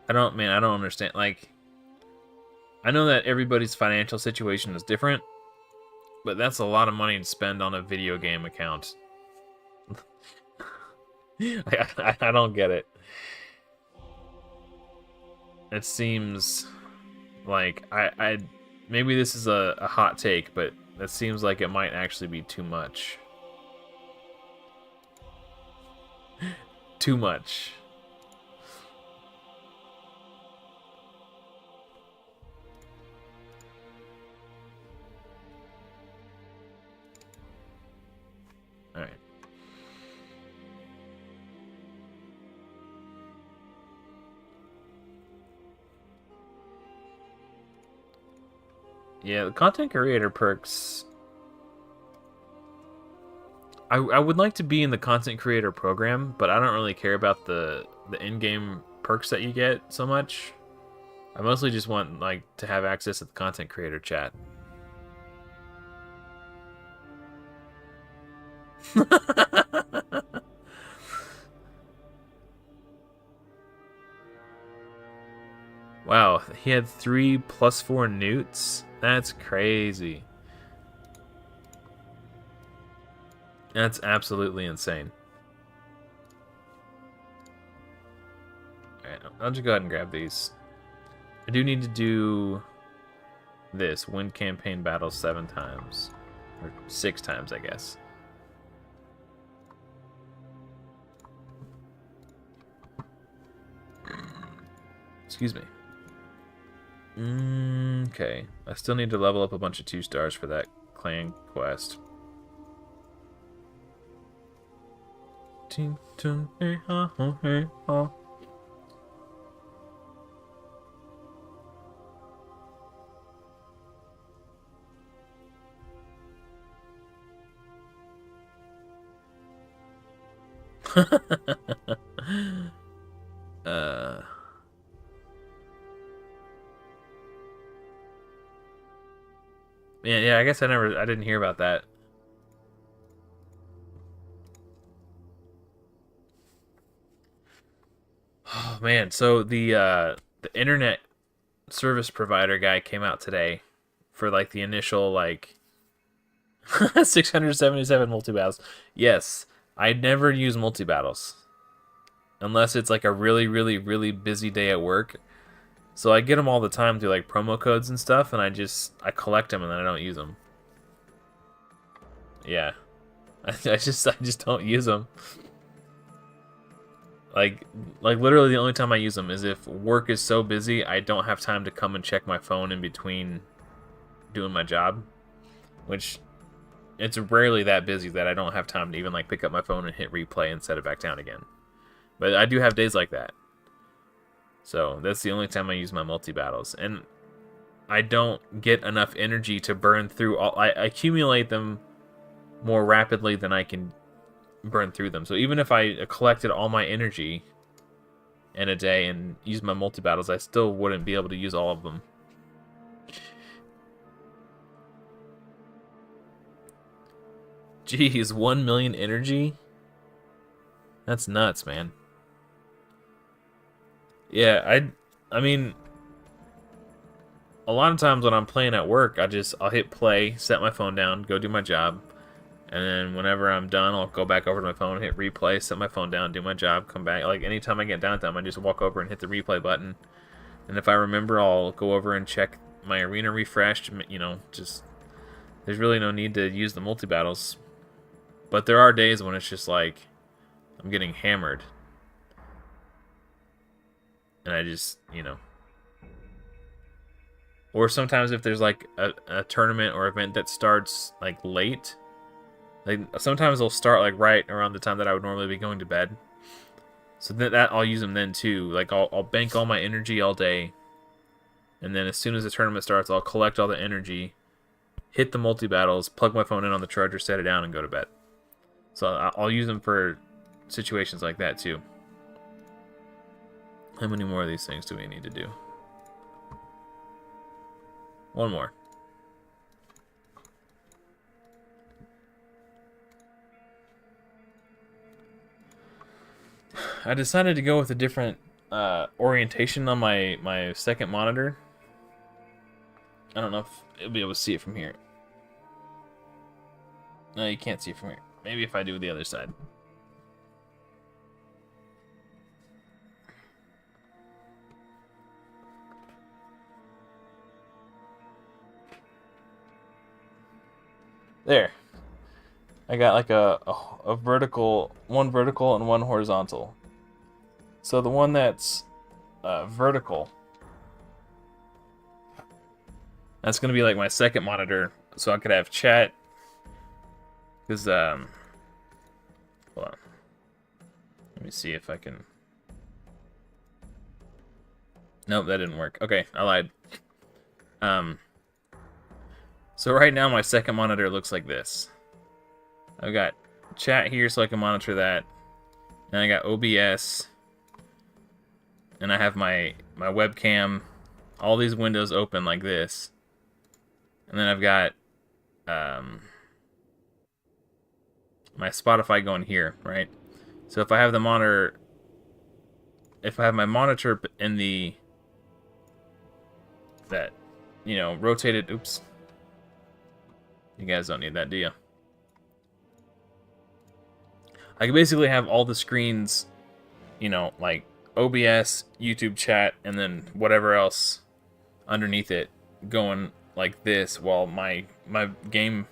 I don't understand. Like, I know that everybody's financial situation is different, but that's a lot of money to spend on a video game account. I don't get it. It seems like I maybe this is a hot take, but it seems like it might actually be too much. Too much. All right. Yeah, the content creator perks. I would like to be in the content creator program, but I don't really care about the in-game perks that you get so much. I mostly just want like to have access to the content creator chat. Wow, he had 3 +4 newts? That's crazy. That's absolutely insane. Alright, I'll just go ahead and grab these. I do need to do this. Win campaign battles 7 times. Or 6 times, I guess. Excuse me. Okay. I still need to level up a bunch of 2 stars for that clan quest. Yeah, I guess I didn't hear about that. Oh man, so the internet service provider guy came out today for like the initial like 677 multi-battles. Yes, I never use multi-battles. unless it's like a really, really, really busy day at work. So I get them all the time through like promo codes and stuff, and I collect them and then I don't use them. Yeah, I just don't use them. Like literally the only time I use them is if work is so busy I don't have time to come and check my phone in between doing my job, which it's rarely that busy that I don't have time to even like pick up my phone and hit replay and set it back down again. But I do have days like that. So that's the only time I use my multi-battles. And I don't get enough energy to burn through all... I accumulate them more rapidly than I can burn through them. So even if I collected all my energy in a day and used my multi-battles, I still wouldn't be able to use all of them. Geez, 1 million energy? That's nuts, man. Yeah, I mean, a lot of times when I'm playing at work, I'll hit play, set my phone down, go do my job, and then whenever I'm done, I'll go back over to my phone, hit replay, set my phone down, do my job, come back. Like anytime I get downtime, I just walk over and hit the replay button. And if I remember, I'll go over and check my arena refreshed. You know, just there's really no need to use the multi-battles. But there are days when it's just like I'm getting hammered. And I just, you know. Or sometimes if there's like a tournament or event that starts like late, like sometimes they'll start like right around the time that I would normally be going to bed. So that I'll use them then too. Like I'll bank all my energy all day, and then as soon as the tournament starts, I'll collect all the energy, hit the multi-battles, plug my phone in on the charger, set it down, and go to bed. So I'll use them for situations like that too. How many more of these things do we need to do? One more. I decided to go with a different orientation on my second monitor. I don't know if you'll be able to see it from here. No, you can't see it from here. Maybe if I do the other side. There. I got like a vertical, one vertical and one horizontal. So the one that's vertical, that's going to be like my second monitor, so I could have chat. Because, hold on. Let me see if I can... Nope, that didn't work. Okay, I lied. So right now my second monitor looks like this. I've got chat here so I can monitor that. And I got OBS. And I have my webcam, all these windows open like this. And then I've got my Spotify going here, right? So if I have the monitor, if I have my monitor in the, that, you know, rotated, oops. You guys don't need that, do you? I can basically have all the screens, you know, like OBS, YouTube chat, and then whatever else underneath it going like this, while my game,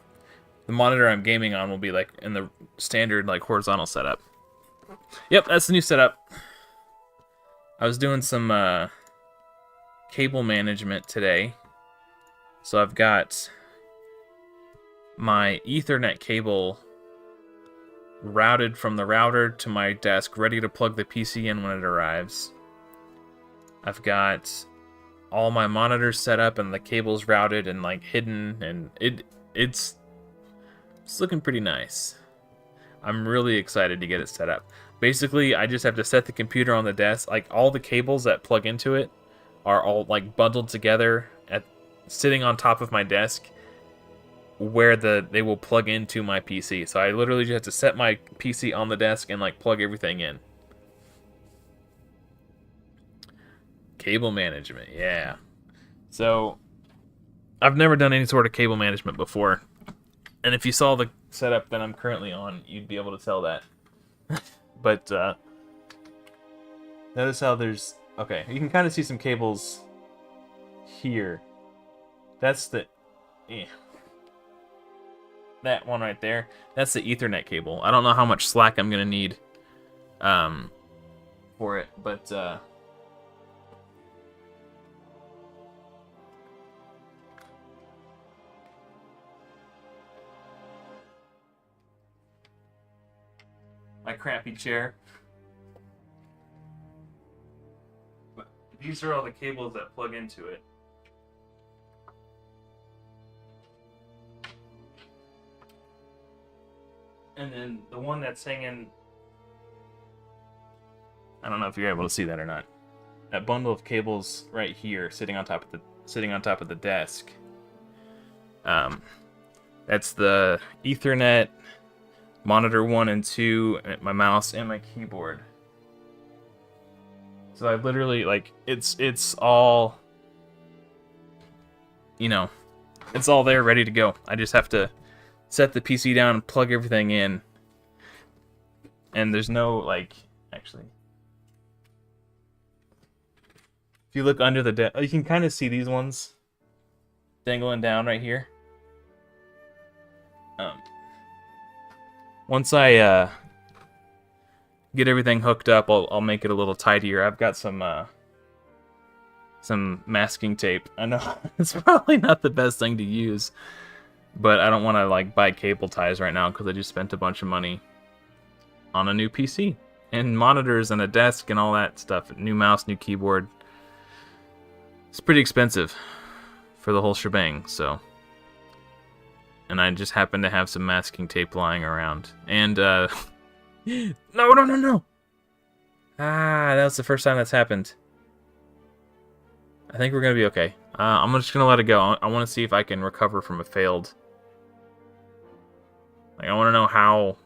the monitor I'm gaming on will be like in the standard like horizontal setup. Yep, that's the new setup. I was doing some cable management today. So I've got my Ethernet cable routed from the router to my desk, ready to plug the PC in when it arrives. I've got all my monitors set up and the cables routed and like hidden, and it's looking pretty nice. I'm really excited to get it set up. Basically, I just have to set the computer on the desk. Like all the cables that plug into it are all like bundled together sitting on top of my desk, where they will plug into my PC. So I literally just have to set my PC on the desk and like plug everything in. Cable management, yeah. So I've never done any sort of cable management before. And if you saw the setup that I'm currently on, you'd be able to tell that. But Notice how there's... Okay, you can kind of see some cables here. That's the... That one right there. That's the Ethernet cable. I don't know how much slack I'm going to need for it, but... my crappy chair. But these are all the cables that plug into it. And then the one that's hanging... I don't know if you're able to see that or not. That bundle of cables right here, sitting on top of the desk. That's the Ethernet, monitor 1 and 2, my mouse and my keyboard. So I literally, like, it's all, you know, it's all there ready to go. I just have to set the PC down and plug everything in. And there's no, like, actually, if you look under the desk, you can kind of see these ones dangling down right here. Once I get everything hooked up, I'll make it a little tidier. I've got some masking tape. I know it's probably not the best thing to use, but I don't want to like buy cable ties right now because I just spent a bunch of money on a new PC and monitors and a desk and all that stuff. New mouse, new keyboard. It's pretty expensive for the whole shebang, so. And I just happen to have some masking tape lying around. And, no! Ah, that was the first time that's happened. I think we're gonna be okay. I'm just gonna let it go. I want to see if I can recover from a failed... Like, I want to know how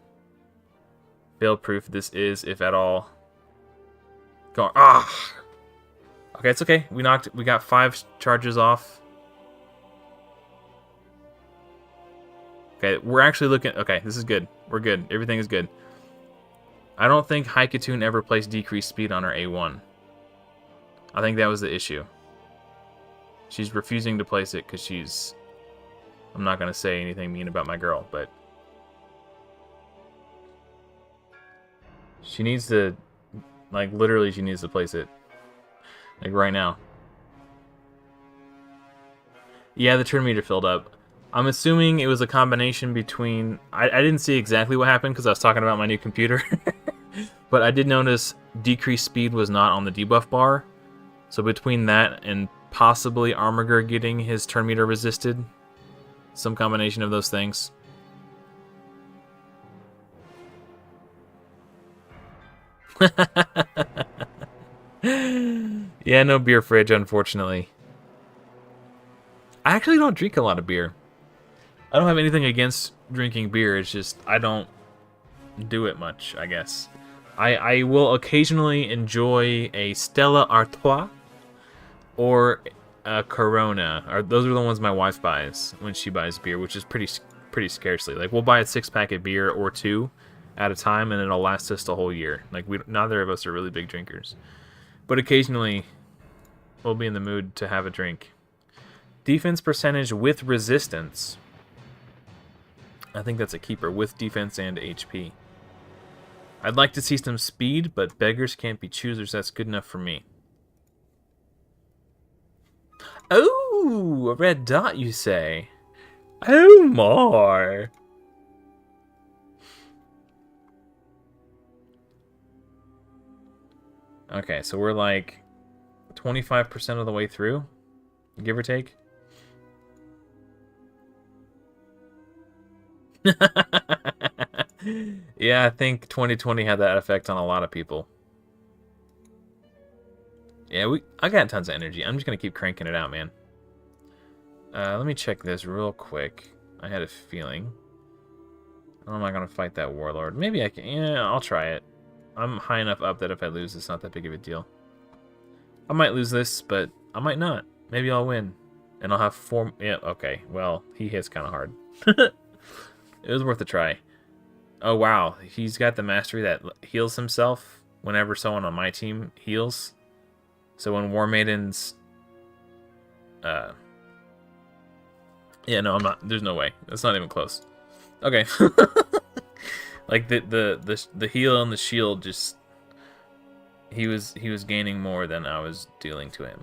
fail-proof this is, if at all. Go. Ah! Okay, it's okay. We got 5 charges off. Okay, we're actually looking... Okay, this is good. We're good. Everything is good. I don't think Haikatune ever placed decreased speed on her A1. I think that was the issue. She's refusing to place it because she's... I'm not going to say anything mean about my girl, but... She needs to... Like, literally, she needs to place it. Like, right now. Yeah, the turn meter filled up. I'm assuming it was a combination between... I didn't see exactly what happened because I was talking about my new computer. But I did notice decreased speed was not on the debuff bar. So between that and possibly Armiger getting his turn meter resisted, some combination of those things. Yeah, no beer fridge, unfortunately. I actually don't drink a lot of beer. I don't have anything against drinking beer, it's just I don't do it much, I guess. I will occasionally enjoy a Stella Artois or a Corona. Those are the ones my wife buys when she buys beer, which is pretty scarcely. Like, we'll buy a 6-pack of beer or 2 at a time, and it'll last us the whole year. Like, neither of us are really big drinkers. But occasionally, we'll be in the mood to have a drink. Defense percentage with resistance. I think that's a keeper, with defense and HP. I'd like to see some speed, but beggars can't be choosers. That's good enough for me. Oh, a red dot, you say? Oh, more. Okay, so we're like 25% of the way through, give or take. Yeah, I think 2020 had that effect on a lot of people. Yeah, I got tons of energy. I'm just gonna keep cranking it out, man. Let me check this real quick. I had a feeling. I'm not gonna fight that warlord. Maybe I can. Yeah, I'll try it. I'm high enough up that if I lose, it's not that big of a deal. I might lose this, but I might not. Maybe I'll win. And I'll have 4... Yeah, okay. Well, he hits kind of hard. It was worth a try. Oh, wow. He's got the mastery that heals himself whenever someone on my team heals. So when War Maiden's... yeah, no, I'm not. There's no way. That's not even close. Okay. Like the heal and the shield just... He was gaining more than I was dealing to him.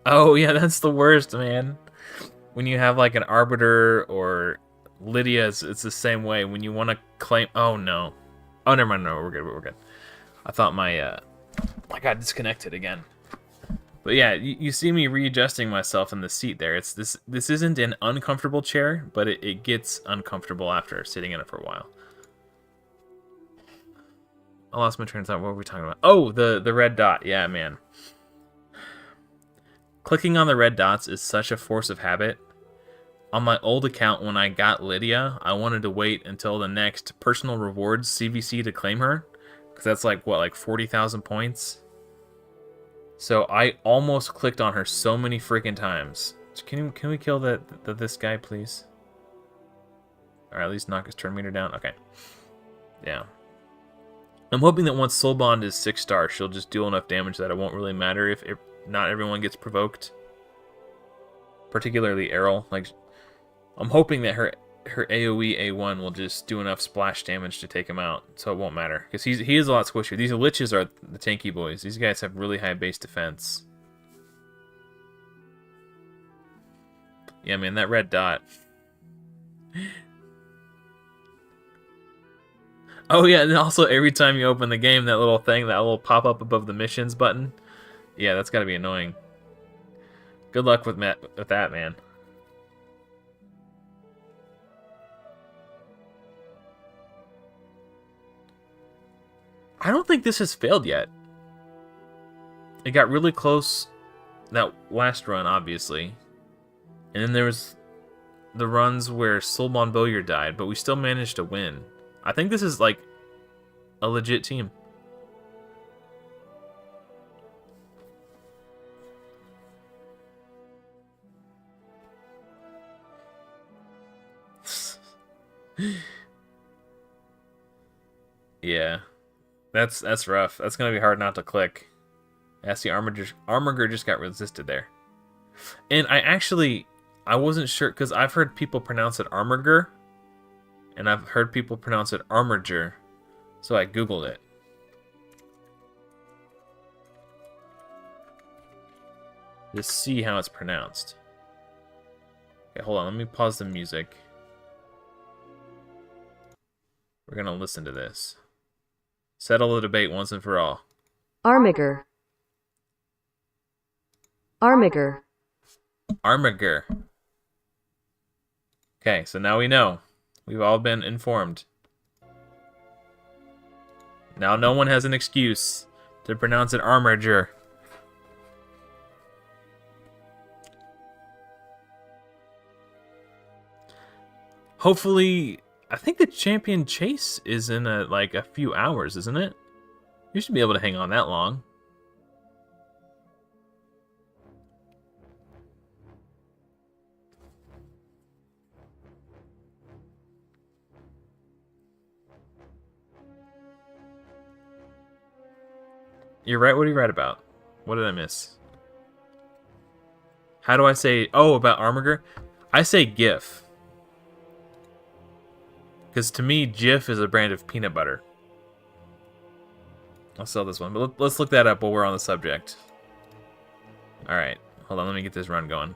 Oh, yeah, that's the worst, man. When you have, like, an Arbiter or Lydia, it's the same way. When you want to claim... Oh, no. Oh, never mind. No, we're good. We're good. I thought I got disconnected again. But, yeah, you see me readjusting myself in the seat there. It's this isn't an uncomfortable chair, but it gets uncomfortable after sitting in it for a while. I lost my train of thought. What were we talking about? Oh, the red dot. Yeah, man. Clicking on the red dots is such a force of habit. On my old account, when I got Lydia, I wanted to wait until the next personal rewards CVC to claim her. Because that's like, what, like 40,000 points? So I almost clicked on her so many freaking times. Can we kill this guy, please? Or at least knock his turn meter down? Okay. Yeah. I'm hoping that once Soul Bond is 6-star, she'll just deal enough damage that it won't really matter if not everyone gets provoked. Particularly Errol. Like, I'm hoping that her AoE A1 will just do enough splash damage to take him out, so it won't matter. Because he is a lot squishier. These Liches are the tanky boys. These guys have really high base defense. Yeah, man, that red dot. Oh, yeah, and also every time you open the game, that little thing, that little pop-up above the missions button. Yeah, that's gotta be annoying. Good luck with that, man. I don't think this has failed yet. It got really close that last run, obviously. And then there was the runs where Soulbon Bowyer died, but we still managed to win. I think this is, like, a legit team. Yeah. That's rough. That's gonna be hard not to click. Yeah, see, Armiger just got resisted there. And I wasn't sure, because I've heard people pronounce it Armiger, and I've heard people pronounce it Armiger, so I Googled it. Just see how it's pronounced. Okay, hold on, let me pause the music. We're gonna listen to this. Settle the debate once and for all. Armiger. Armiger. Armiger. Okay, so now we know. We've all been informed. Now no one has an excuse to pronounce it Armiger. Hopefully, I think the champion chase is in like a few hours, isn't it? You should be able to hang on that long. You're right. What are you right about? What did I miss? How do I say... Oh, about Armiger? I say GIF. Because to me, Jif is a brand of peanut butter. I'll sell this one. But let's look that up while we're on the subject. Alright. Hold on. Let me get this run going.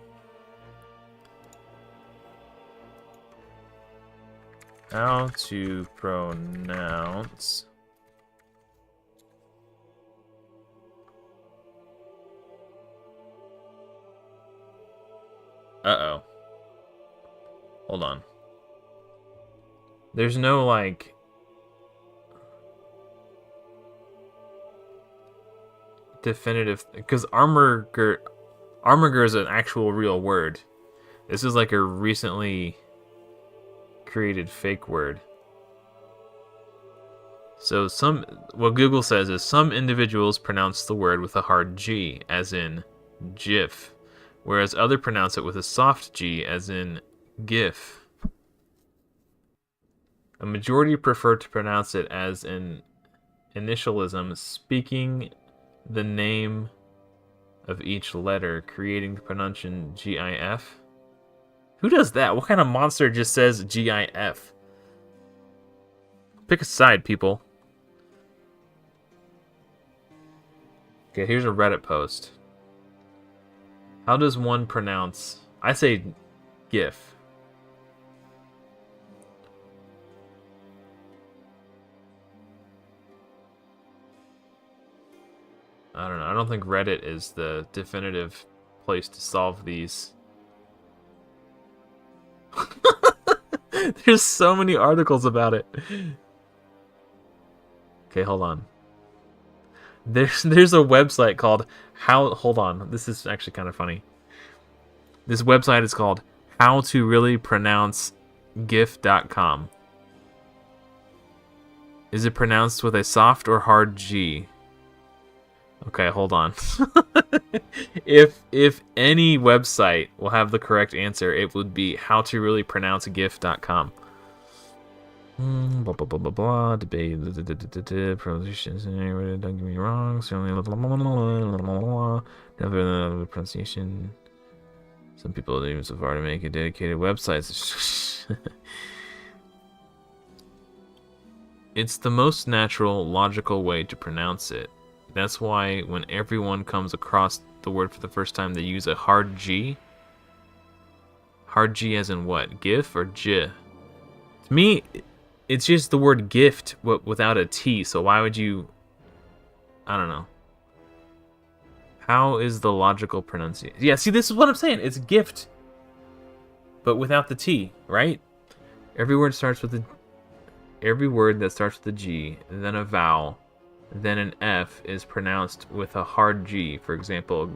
How to pronounce... Uh-oh. Hold on. There's no, like... definitive... Because Armiger is an actual real word. This is like a recently created fake word. So what Google says is some individuals pronounce the word with a hard G, as in GIF, whereas others pronounce it with a soft G, as in GIF. A majority prefer to pronounce it as an initialism, speaking the name of each letter, creating the pronunciation GIF. Who does that? What kind of monster just says GIF? Pick a side, people. Okay, here's a Reddit post. How does one pronounce... I say GIF. I don't know. I don't think Reddit is the definitive place to solve these. There's so many articles about it. Okay, hold on. There's a website called hold on. This is actually kind of funny. This website is called howtoreallypronounce.gif.com. Is it pronounced with a soft or hard G? Okay, hold on. If any website will have the correct answer, it would be howtoreallypronounce.gif.com. Blah blah blah blah blah. Debate. Pronunciation. Don't get me wrong. Pronunciation. Some people are even so far to make a dedicated website. It's the most natural, logical way to pronounce it. That's why when everyone comes across the word for the first time, they use a hard G. Hard G as in what? GIF or J? To me, it's just the word gift without a T, so why would you... I don't know. How is the logical pronunciation? Yeah, see, this is what I'm saying. It's gift, but without the T, right? Every word that starts with a G, then a vowel, then an F is pronounced with a hard G. For example,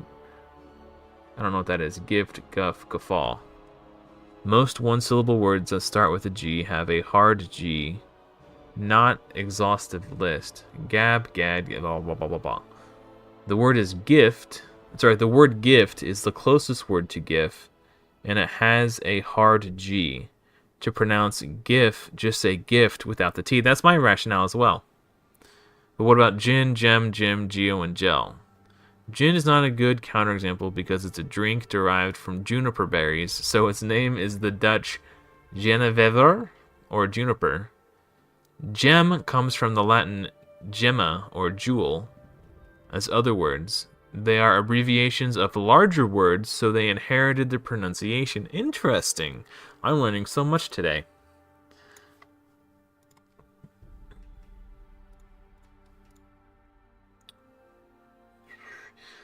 I don't know what that is. Gift, guff, guffaw. Most one-syllable words that start with a G have a hard G. Not exhaustive list. Gab, gad, blah, blah, blah, blah, blah. The word is gift. Sorry, the word gift is the closest word to GIF, and it has a hard G. To pronounce GIF, just say gift without the T. That's my rationale as well. But what about gin, gem, gym, geo, and gel? Gin is not a good counterexample because it's a drink derived from juniper berries, so its name is the Dutch Genevever, or juniper. Gem comes from the Latin gemma, or jewel, as other words. They are abbreviations of larger words, so they inherited the pronunciation. Interesting. I'm learning so much today.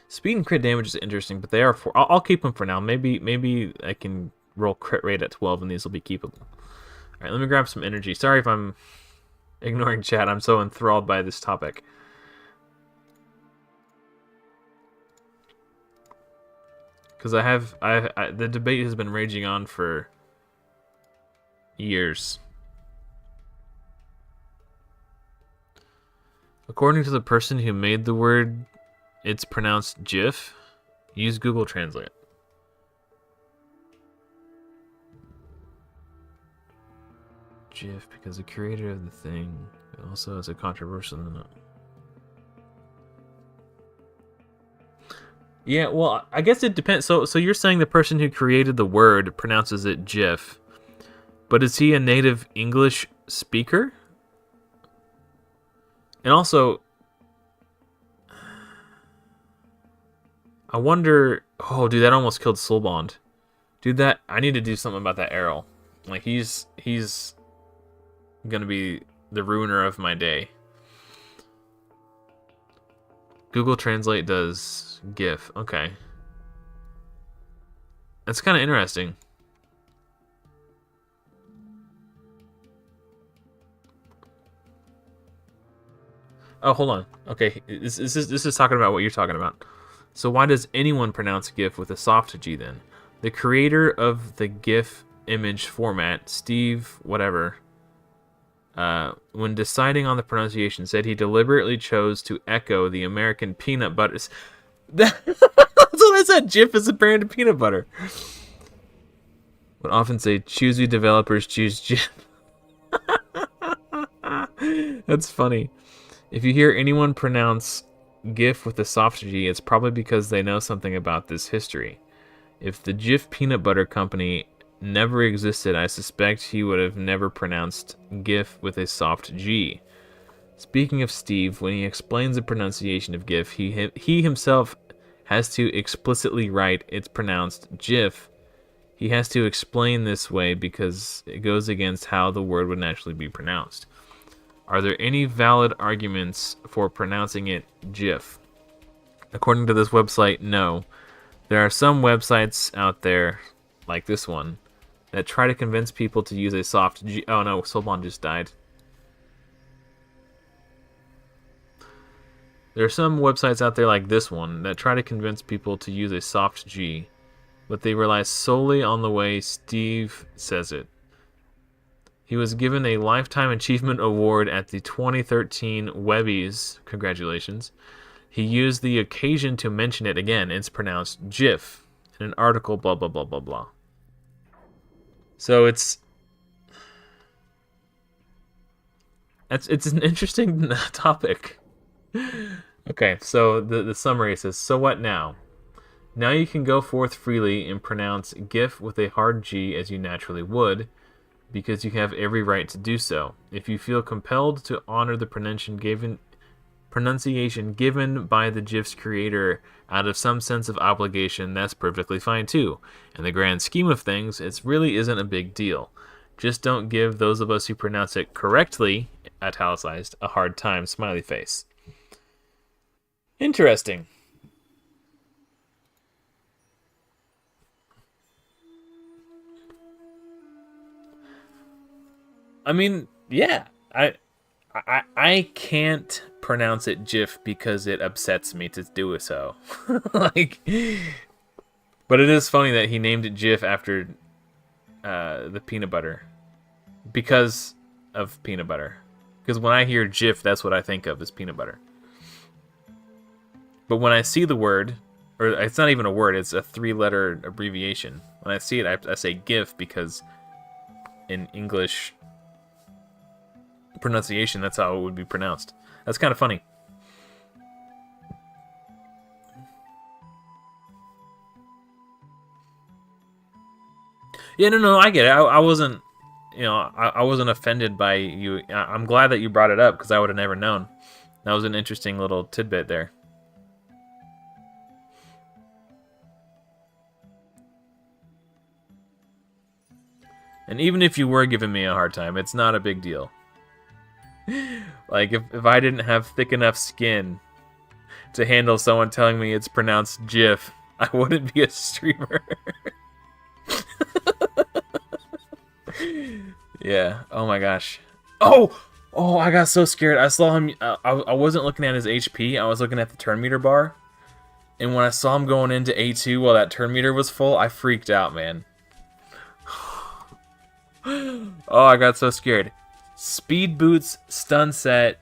Speed and crit damage is interesting, but they are I'll keep them for now. Maybe I can roll crit rate at 12 and these will be keepable. Alright, let me grab some energy. Sorry if I'm ignoring chat. I'm so enthralled by this topic. Because the debate has been raging on for years. According to the person who made the word, it's pronounced GIF. Use Google Translate. GIF, because the creator of the thing also has a controversial... Yeah, well, I guess it depends. So you're saying the person who created the word pronounces it GIF, but is he a native English speaker? And also, I wonder... Oh, dude, that almost killed Soulbond. Dude, I need to do something about that Errol. Like, he's gonna be the ruiner of my day. Google Translate does GIF. Okay. That's kind of interesting. Oh, hold on. Okay, this is talking about what you're talking about. So why does anyone pronounce GIF with a soft G then? The creator of the GIF image format, Steve whatever, when deciding on the pronunciation, said he deliberately chose to echo the American peanut butter. That's what I said. Jif is a brand of peanut butter. Would often say, choosy developers choose Jif. That's funny. If you hear anyone pronounce GIF with a soft G, it's probably because they know something about this history. If the Jif Peanut Butter Company never existed, I suspect he would have never pronounced GIF with a soft G. Speaking of Steve, when he explains the pronunciation of GIF, he himself has to explicitly write it's pronounced GIF. He has to explain this way because it goes against how the word would naturally be pronounced. Are there any valid arguments for pronouncing it GIF? According to this website, no. There are some websites out there, like this one, that try to convince people to use a soft G. Oh no, Solbon just died. There are some websites out there like this one that try to convince people to use a soft G, but they rely solely on the way Steve says it. He was given a Lifetime Achievement Award at the 2013 Webbies. Congratulations. He used the occasion to mention it again. It's pronounced GIF in an article, blah, blah, blah, blah, blah. So it's an interesting topic. Okay, so the summary says, so what now? Now you can go forth freely and pronounce GIF with a hard G as you naturally would, because you have every right to do so. If you feel compelled to honor the pronunciation given by the GIF's creator out of some sense of obligation, that's perfectly fine too. In the grand scheme of things, it really isn't a big deal. Just don't give those of us who pronounce it correctly, italicized, a hard time, smiley face. Interesting. I mean, yeah, I can't pronounce it GIF because it upsets me to do so. Like, but it is funny that he named it GIF after the peanut butter because of peanut butter. Because when I hear GIF, that's what I think of is peanut butter. But when I see the word, or it's not even a word, it's a 3-letter abbreviation. When I see it, I say GIF because in English pronunciation, that's how it would be pronounced. That's kind of funny. Yeah, no, I get it. I wasn't, I wasn't offended by you. I'm glad that you brought it up because I would have never known. That was an interesting little tidbit there. And even if you were giving me a hard time, it's not a big deal. Like, if I didn't have thick enough skin to handle someone telling me it's pronounced GIF, I wouldn't be a streamer. Yeah, oh my gosh. Oh, I got so scared. I saw him, I wasn't looking at his HP, I was looking at the turn meter bar. And when I saw him going into A2 while that turn meter was full, I freaked out, man. Oh, I got so scared. Speed boots, stun set,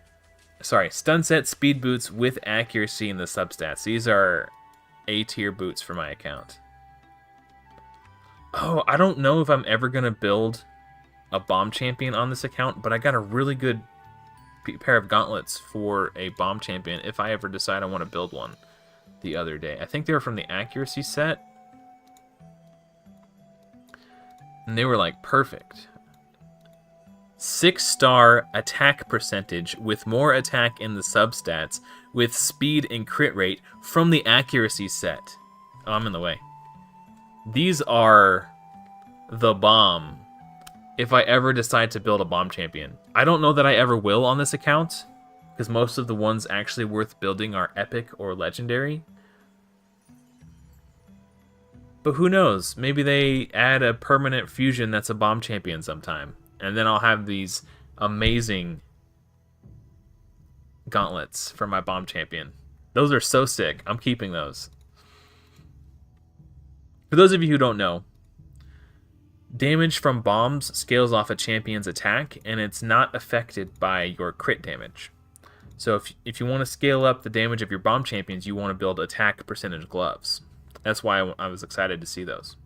speed boots with accuracy in the substats. These are A-tier boots for my account. Oh, I don't know if I'm ever going to build a bomb champion on this account, but I got a really good pair of gauntlets for a bomb champion if I ever decide I want to build one the other day. I think they were from the accuracy set. And they were like perfect. 6-star attack percentage with more attack in the substats with speed and crit rate from the accuracy set. Oh, I'm in the way. These are the bomb if I ever decide to build a bomb champion. I don't know that I ever will on this account because most of the ones actually worth building are epic or legendary. But who knows? Maybe they add a permanent fusion that's a bomb champion sometime. And then I'll have these amazing gauntlets for my bomb champion. Those are so sick. I'm keeping those. For those of you who don't know, Damage from bombs scales off a champion's attack, and it's not affected by your crit damage. So if you want to scale up the damage of your bomb champions, you want to build attack percentage gloves. That's why I was excited to see those.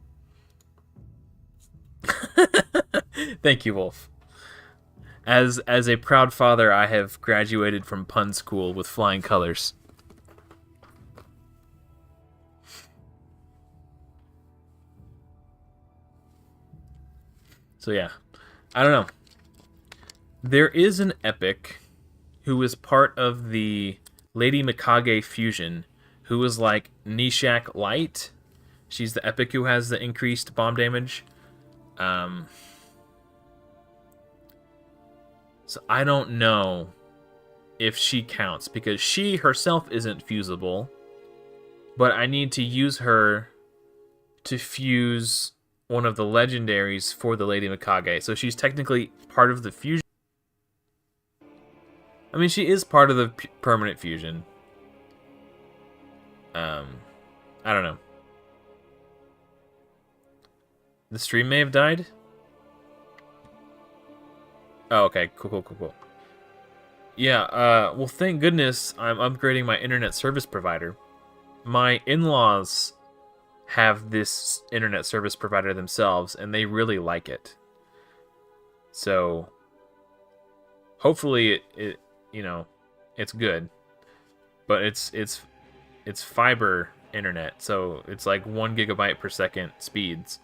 Thank you, Wolf. As a proud father, I have graduated from pun school with flying colors. So yeah, I don't know. There is an epic who is part of the Lady Mikage fusion, who is like Nishak Light. She's the epic who has the increased bomb damage. So I don't know if she counts, because she herself isn't fusible, but I need to use her to fuse one of the legendaries for the Lady Mikage. So she's technically part of the fusion. I mean, she is part of the permanent fusion. I don't know. The stream may have died? Oh, okay. Cool. Yeah, well, thank goodness I'm upgrading my internet service provider. My in-laws have this internet service provider themselves, and they really like it. So, hopefully it you know, it's good. But it's fiber internet, so it's like 1 gigabyte per second speeds.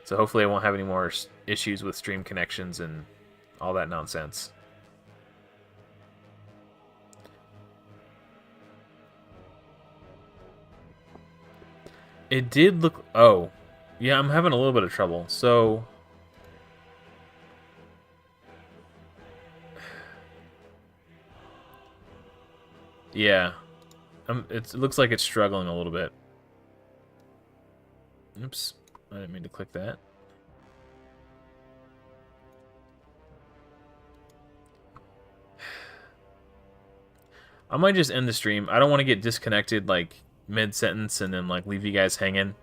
So hopefully I won't have any more issues with stream connections and all that nonsense. It did look... Oh. Yeah, I'm having a little bit of trouble. So... Yeah. It looks like it's struggling a little bit. Oops. I didn't mean to click that. I might just end the stream. I don't want to get disconnected like mid-sentence and then like leave you guys hanging.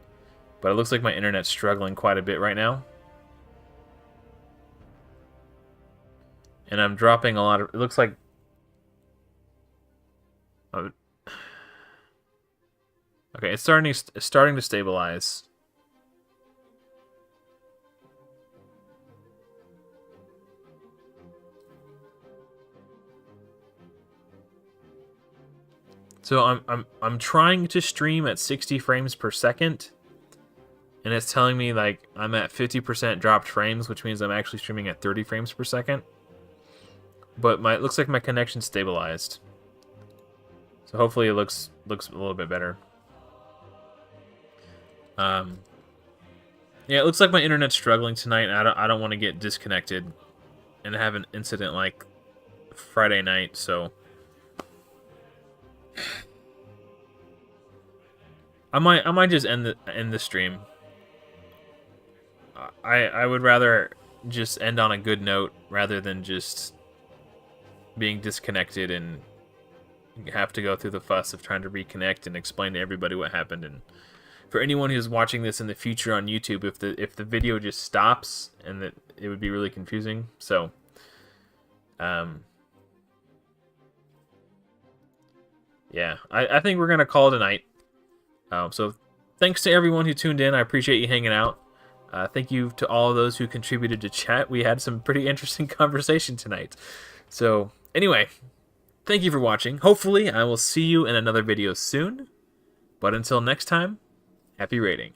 But it looks like my internet's struggling quite a bit right now. And I'm dropping a lot of... It looks like... Okay, it's starting to stabilize. So I'm trying to stream at 60 frames per second, and it's telling me like I'm at 50% dropped frames, which means I'm actually streaming at 30 frames per second. But it looks like my connection stabilized. So hopefully it looks a little bit better. Yeah, it looks like my internet's struggling tonight, and I don't want to get disconnected and have an incident like Friday night, so I might just end the stream. I would rather just end on a good note rather than just being disconnected and have to go through the fuss of trying to reconnect and explain to everybody what happened. And for anyone who's watching this in the future on YouTube, if the video just stops, and that it would be really confusing. So yeah, I think we're gonna call it a night. So thanks to everyone who tuned in. I appreciate you hanging out. Thank you to all of those who contributed to chat. We had some pretty interesting conversation tonight. So anyway, thank you for watching. Hopefully I will see you in another video soon. But until next time, happy raiding.